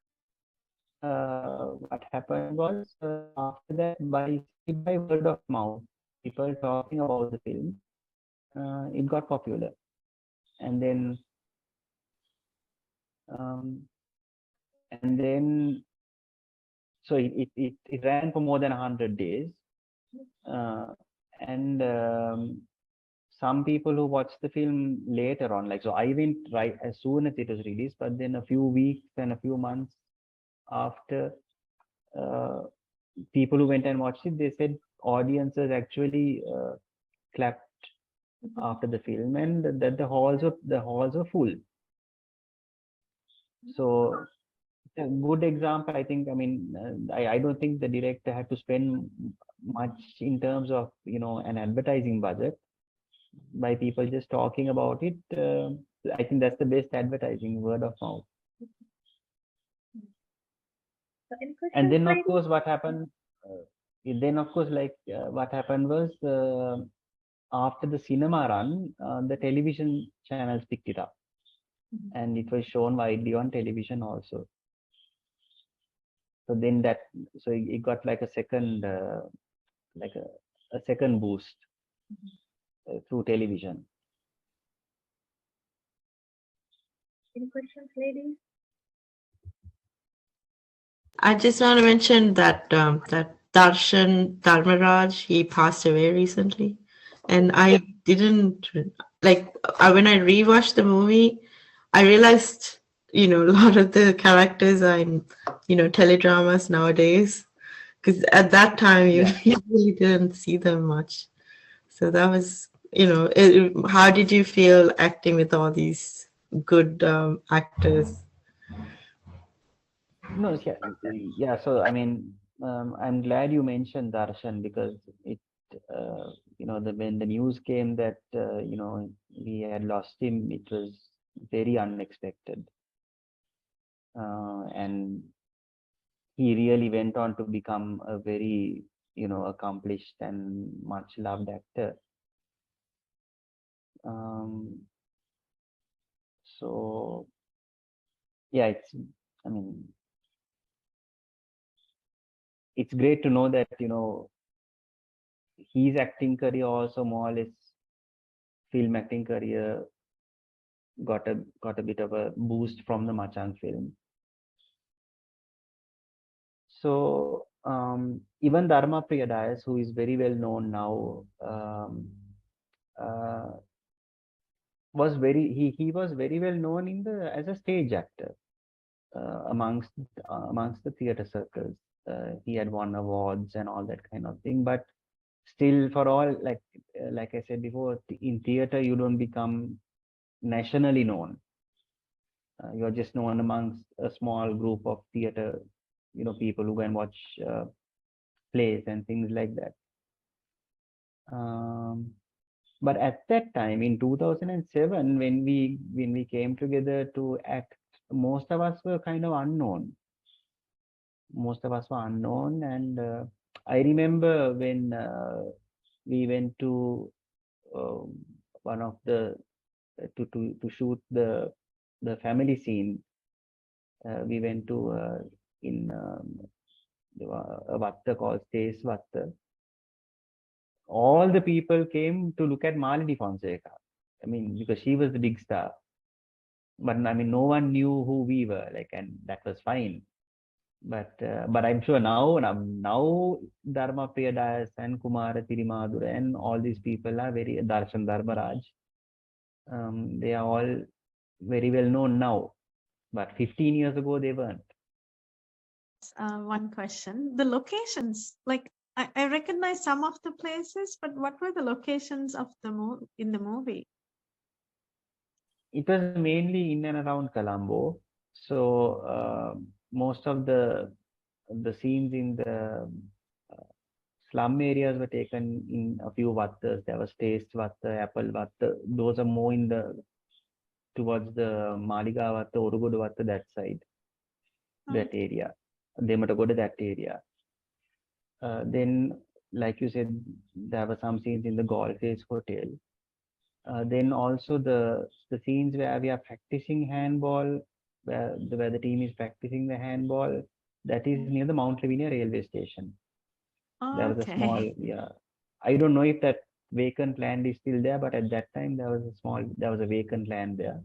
what happened was after that by word of mouth, people talking about the film, it got popular, and then so it ran for more than 100 days, and some people who watched the film later on, like, so I went right as soon as it was released, but then a few weeks and a few months after, people who went and watched it, they said audiences actually clapped after the film, and that the halls were full. So a good example, I think. I mean, I don't think the director had to spend much in terms of an advertising budget. By people just talking about it, I think that's the best advertising, word of mouth. And then of course what happened, what happened was after the cinema run, the television channels picked it up, and it was shown widely on television also. So then it got like a second a second boost through television. Any questions, ladies? I just want to mention that that Darshan Dharmaraj, he passed away recently, and I didn't when I rewatched the movie, I realized a lot of the characters are in teledramas nowadays, because at that time you really didn't see them much. So that was how did you feel acting with all these good actors? No, yeah. So I mean, I'm glad you mentioned Darshan, because it, when the news came that we had lost him, it was very unexpected, and he really went on to become a very accomplished and much loved actor. So yeah, I mean, it's great to know that his acting career also more or less, film acting career, got a bit of a boost from the Machang film. So even Dharma Priyadayas, who is very well known now, was he was very well known as a stage actor amongst the theater circles. He had won awards and all that kind of thing, but still, for all, like I said before, in theater you don't become nationally known. You're just known amongst a small group of theater people who can watch plays and things like that. But at that time in 2007, when we came together to act, most of us were kind of unknown. And I remember when we went to one of the to shoot the family scene. We went to in a Vatta called Stace Vatta. All the people came to look at Malini Fonseca. I mean, because she was the big star. But I mean, no one knew who we were, and that was fine. But I'm sure now Dharma Priyadayas and Kumara Tirimadura and all these people are very, Darshan Dharmaraj. They are all very well known now, but 15 years ago they weren't. one question. The locations, like I recognize some of the places, but what were the locations of in the movie? It was mainly in and around Colombo. So most of the scenes in the slum areas were taken in a few wattas. There was Taste Watta, Apple Watta. Those are more in the towards the Maliga Watta, Urugudu Watta, that side, that area. They might go to that area. Then, like you said, there were some scenes in the Golf Face Hotel. Then also the scenes where we are practicing handball, where the team is practicing the handball, that is near the Mount Lavinia railway station. There was a small, I don't know if that vacant land is still there, but at that time there was a vacant land there.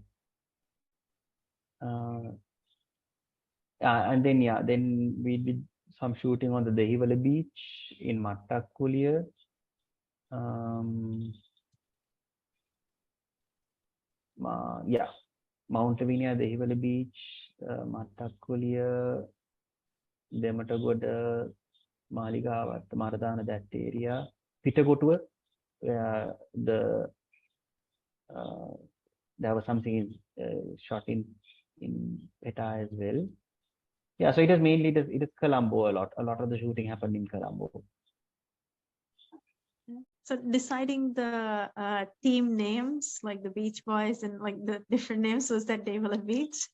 And then we did some shooting on the Dehiwala beach in Mattakkuliya. Mount Lavinia, Dehiwala beach, Mattakkuliya, Dematagoda, Maligawa, Maradana, that area. Pitagotua, where there was something shot in Peta as well. Yeah, so it is mainly it is Colombo a lot. A lot of the shooting happened in Colombo. So deciding the team names, like the Beach Boys and like the different names, was that Dehiwala Beach?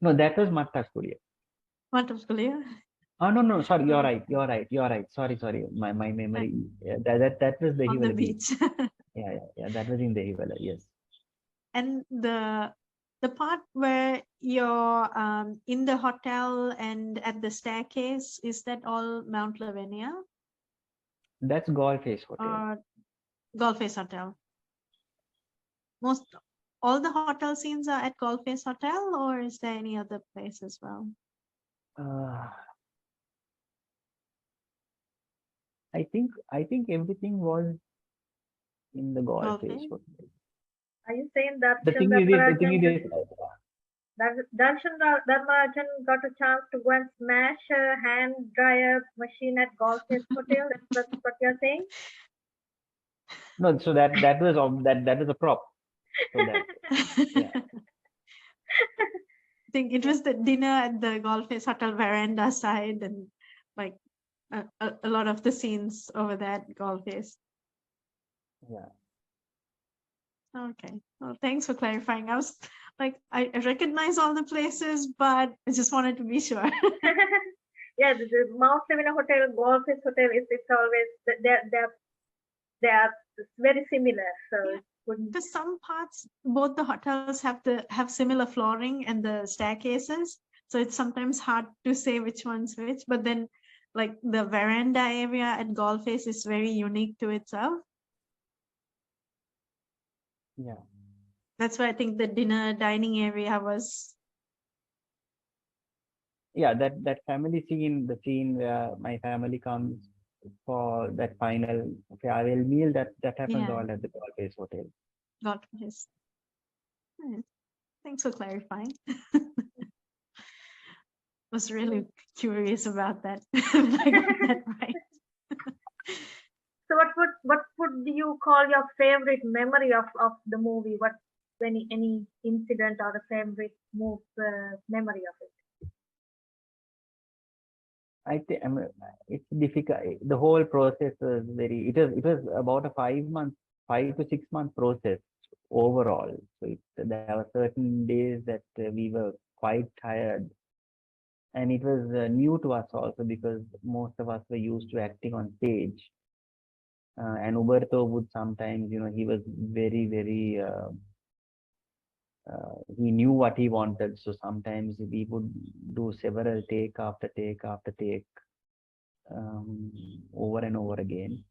No, that was Mattakkuliya. Mattakkuliya? Oh no, sorry, you're right. Sorry. My memory. Yeah, that was the Dehiwala beach. yeah, that was in Dehiwala, yes. And the part where you're in the hotel and at the staircase, is that all Mount Lavinia? That's Golf Face Hotel. Golf Face Hotel. All the hotel scenes are at Golf Face Hotel, or is there any other place as well? I think everything was in the Golf Face Hotel. Are you saying that the thing is Darshan Dharmarajan got a chance to go and smash a hand dryer machine at Golf Face Hotel? That's what you're saying? No, so that was a prop. So that, yeah. I think it was the dinner at the Golf Face Hotel veranda side, and like a lot of the scenes over that Golf Face. Yeah. Okay. Well, thanks for clarifying. I was like, I recognize all the places, but I just wanted to be sure. Yeah, the Mount Lavinia Hotel, Golf Face Hotel, it's always they're very similar. So because some parts, both the hotels have similar flooring and the staircases, so it's sometimes hard to say which one's which. But then, like the veranda area at Golf Face is very unique to itself. Yeah. That's why I think the dining area was. Yeah, that family scene, the scene where my family comes for that final farewell meal, that happens all at the Golf Face Hotel. Golf Face. Thanks for clarifying. Was really curious about that. I got that right. So what would you call your favorite memory of the movie? What any incident or a favorite memory of it? I think it's difficult. The whole process was it was about a 5 to 6 month process overall. So there were certain days that we were quite tired, and it was new to us also because most of us were used to acting on stage. And Uberto would sometimes, he was very, he knew what he wanted. So sometimes we would do several take after take after take, over and over again.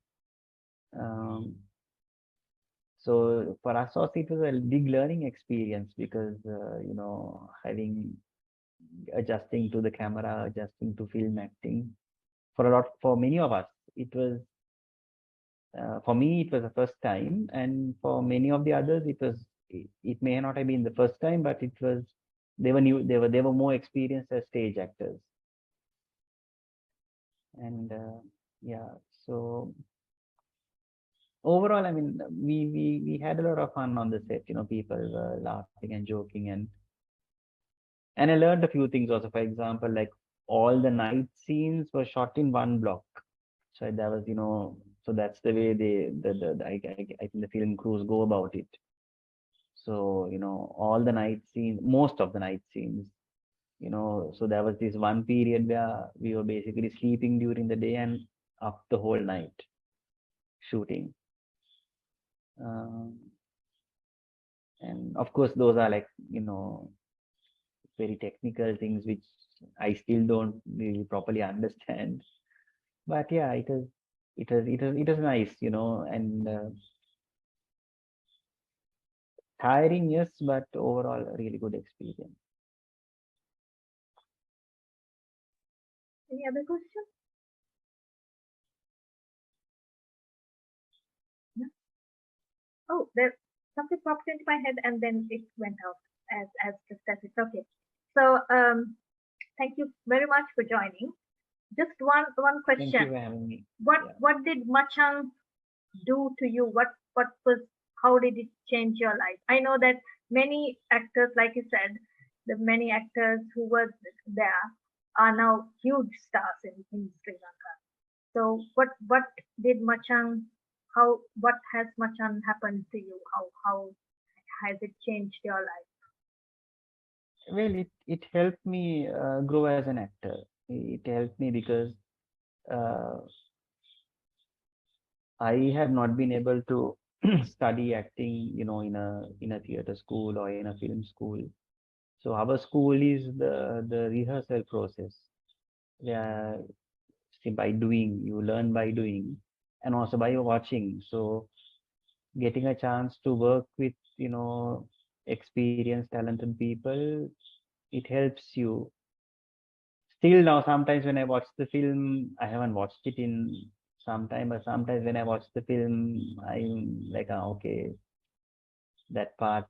So for us also, it was a big learning experience because, adjusting to the camera, adjusting to film acting. For many of us, it was, for me, it was the first time, and for many of the others, it may not have been the first time, but they were new. They were more experienced as stage actors. And yeah, so overall, I mean, we had a lot of fun on the set. People were laughing and joking, and I learned a few things also. For example, like all the night scenes were shot in one block. So that was, so that's the way I think the film crews go about it. So, all the night scenes, most of the night scenes, so there was this one period where we were basically sleeping during the day and up the whole night shooting. And of course, those are like, very technical things which I still don't really properly understand. But yeah, it was nice, and tiring, yes, but overall a really good experience. Any other question? No? Oh, there something popped into my head and then it went out as just as it's okay. So thank you very much for joining. Just one Thank you question. for having me. What did Machang do to you? How did it change your life? I know that many actors, like you said, the many actors who were there are now huge stars in Sri Lanka. So what did Machang what has Machang happened to you? How has it changed your life? Well, it helped me grow as an actor. It helped me because uh, I have not been able to study acting, in a theater school or in a film school. So our school is the rehearsal process, where by doing, you learn by doing, and also by watching. So getting a chance to work with, experienced, talented people, it helps you. Still now, sometimes when I watch the film, I haven't watched it in some time, but sometimes when I watch the film, I'm like, okay, that part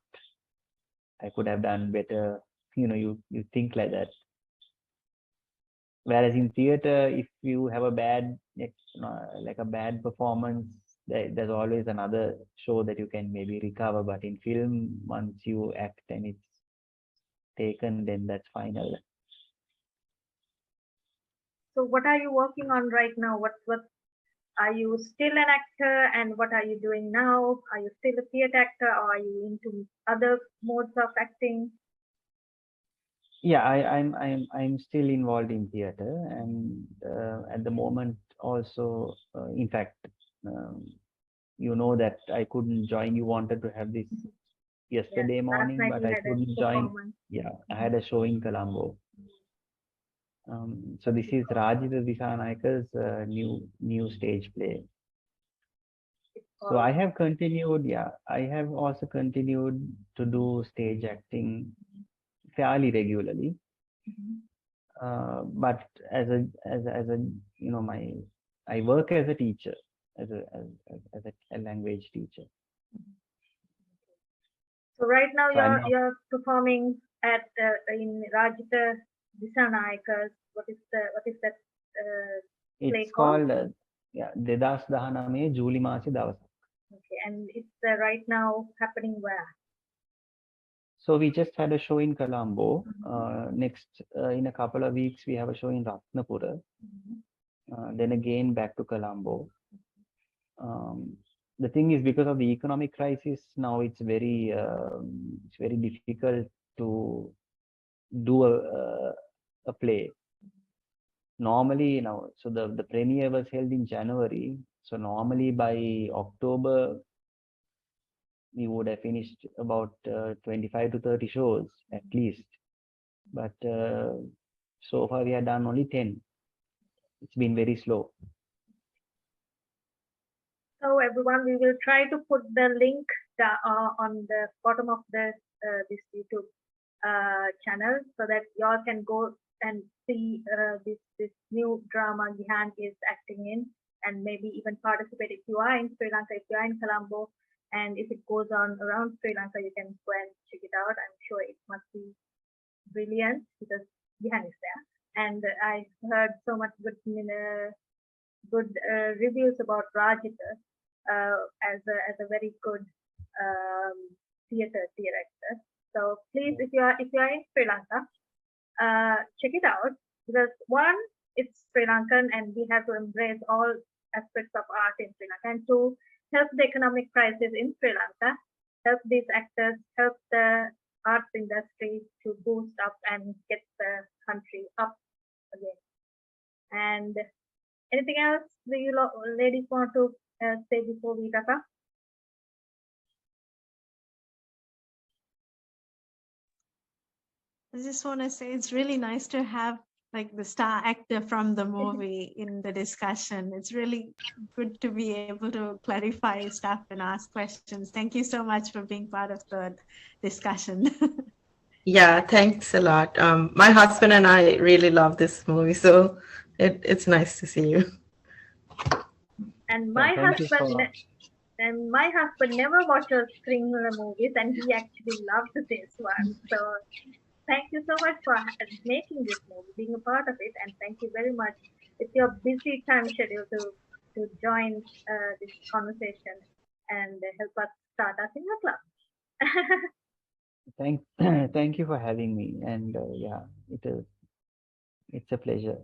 I could have done better. You think like that. Whereas in theater, if you have a like a bad performance, there's always another show that you can maybe recover. But in film, once you act and it's taken, then that's final. So what are you working on right now? What are you still an actor, and what are you doing now? Are you still a theatre actor, or are you into other modes of acting? Yeah, I'm still involved in theater, and at the moment also, in fact, um, that I couldn't join. You wanted to have this yesterday Yes, last morning, night but you I had a couldn't join. performance. Yeah, I had a show in Colombo. So this is Rajita Disanaika's new stage play. So I have continued. Yeah, I have also continued to do stage acting fairly regularly. But as a my I work as a teacher, as a language teacher. So right now So I'm you're performing at in Rajita Disanaika's. What is that play it's called? called 2019 ජූලි මාසේ දවස. Okay, and it's right now happening where? So we just had a show in Colombo. Next, in a couple of weeks, we have a show in Ratnapura. Then again back to Colombo. The thing is, because of the economic crisis, now it's very difficult to do a play. Normally, so the premiere was held in January. So normally by October, we would have finished about 25 to 30 shows at least. But so far we have done only 10. It's been very slow. So everyone, we will try to put the link on the bottom of this YouTube channel so that y'all can go and see this new drama Gihan is acting in, and maybe even participate if you are in Sri Lanka, if you are in Colombo, and if it goes on around Sri Lanka, you can go and check it out. I'm sure it must be brilliant because Gihan is there. and I heard so much good reviews about Rajita as a very good theater director. So please, if you are in Sri Lanka, check it out, because one, it's Sri Lankan and we have to embrace all aspects of art in Sri Lanka, and two, help the economic crisis in Sri Lanka, help these actors, help the arts industry to boost up and get the country up again. And anything else do you ladies want to say before we wrap up? I just want to say it's really nice to have like the star actor from the movie in the discussion. It's really good to be able to clarify stuff and ask questions. Thank you so much for being part of the discussion. Yeah, thanks a lot. My husband and I really love this movie, so it's nice to see you. And my husband never watches Singhala movies, and he actually loved this one. So thank you so much for making this movie, being a part of it, and thank you very much. It's your busy time schedule to join this conversation and help us start our Singhala Club. Thank you for having me, and it's a pleasure.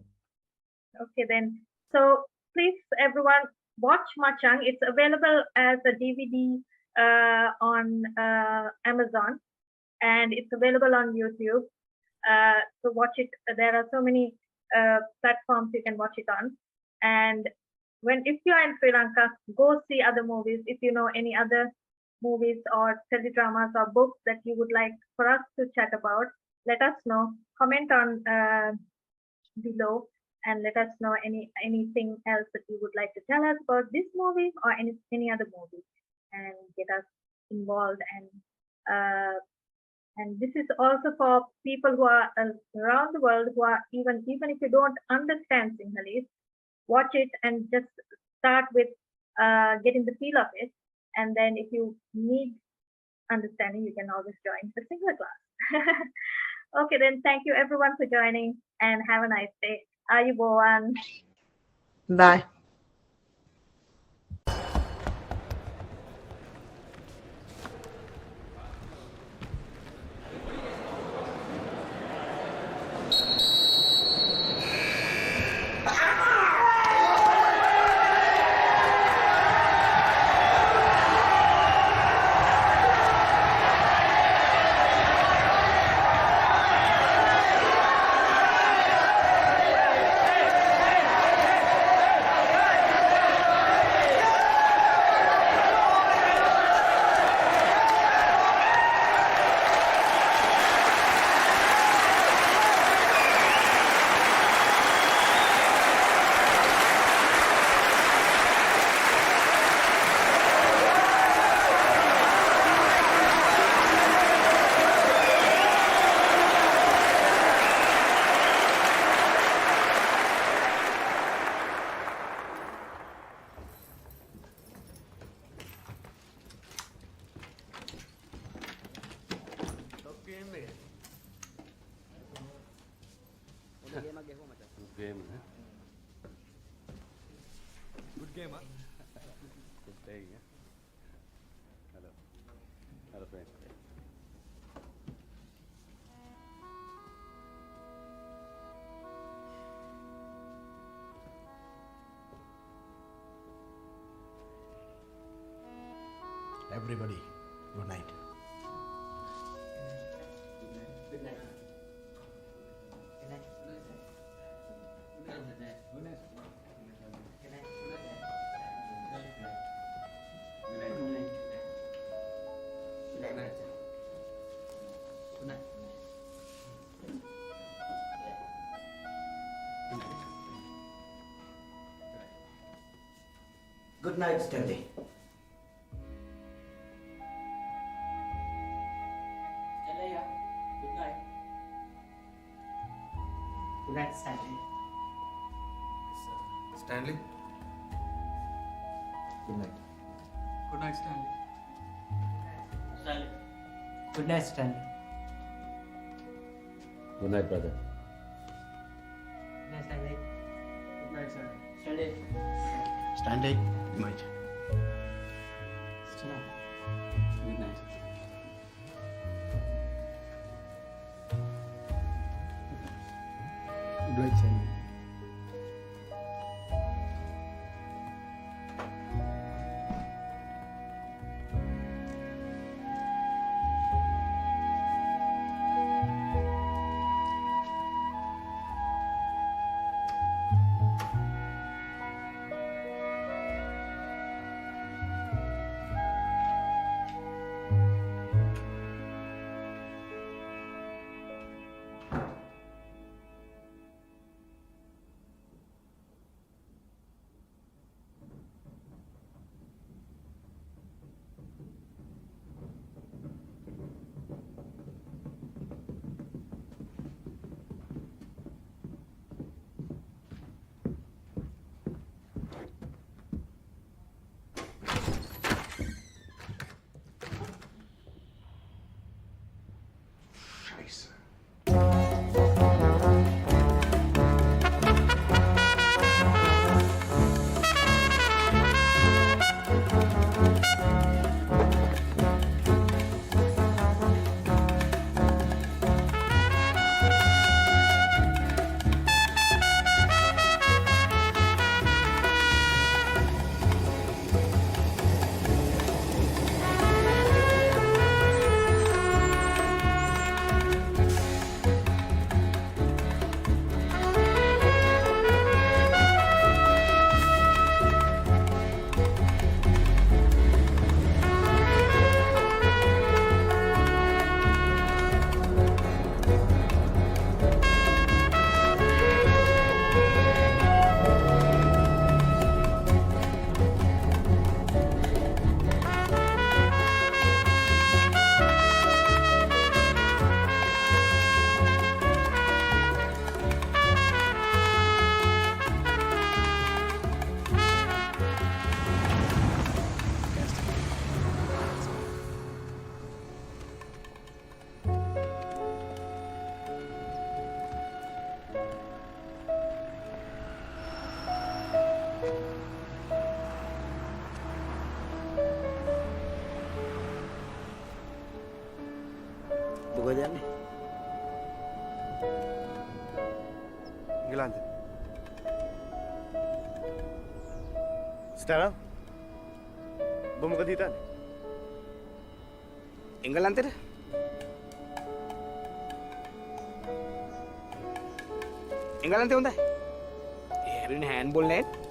Okay then, so please everyone watch Machang. It's available as a DVD on Amazon, and it's available on YouTube. So watch it. There are so many platforms you can watch it on. And if you are in Sri Lanka, go see other movies. If you know any other movies or teledramas or books that you would like for us to chat about, let us know. Comment on below and let us know anything else that you would like to tell us about this movie or any other movie, and get us involved. And this is also for people who are around the world, who are even if you don't understand Singhalese, watch it and just start with getting the feel of it. And then if you need understanding, you can always join the Singhala class. Okay, then thank you everyone for joining, and have a nice day. Ayubowan. Bye. Game, eh? Good game, huh? Good playing, eh? Hello. Hello, friend. Everybody, good night. Good night. Good night. Good night. Good night, Stanley. Good night. Good night, Stanley. Stanley? Good night. Good night, Stanley. Good night, Stanley. Good night, brother. Stand it, image. Good night. Good night, Sandy. මොකද යන්නේ? ඉංගලන්තේ. ස්ටෑනා. ඔබ මොකද හිතන්නේ? එංගලන්තෙට? එංගලන්තේ හොඳයි. ඒ හැන්ඩ්බෝල් net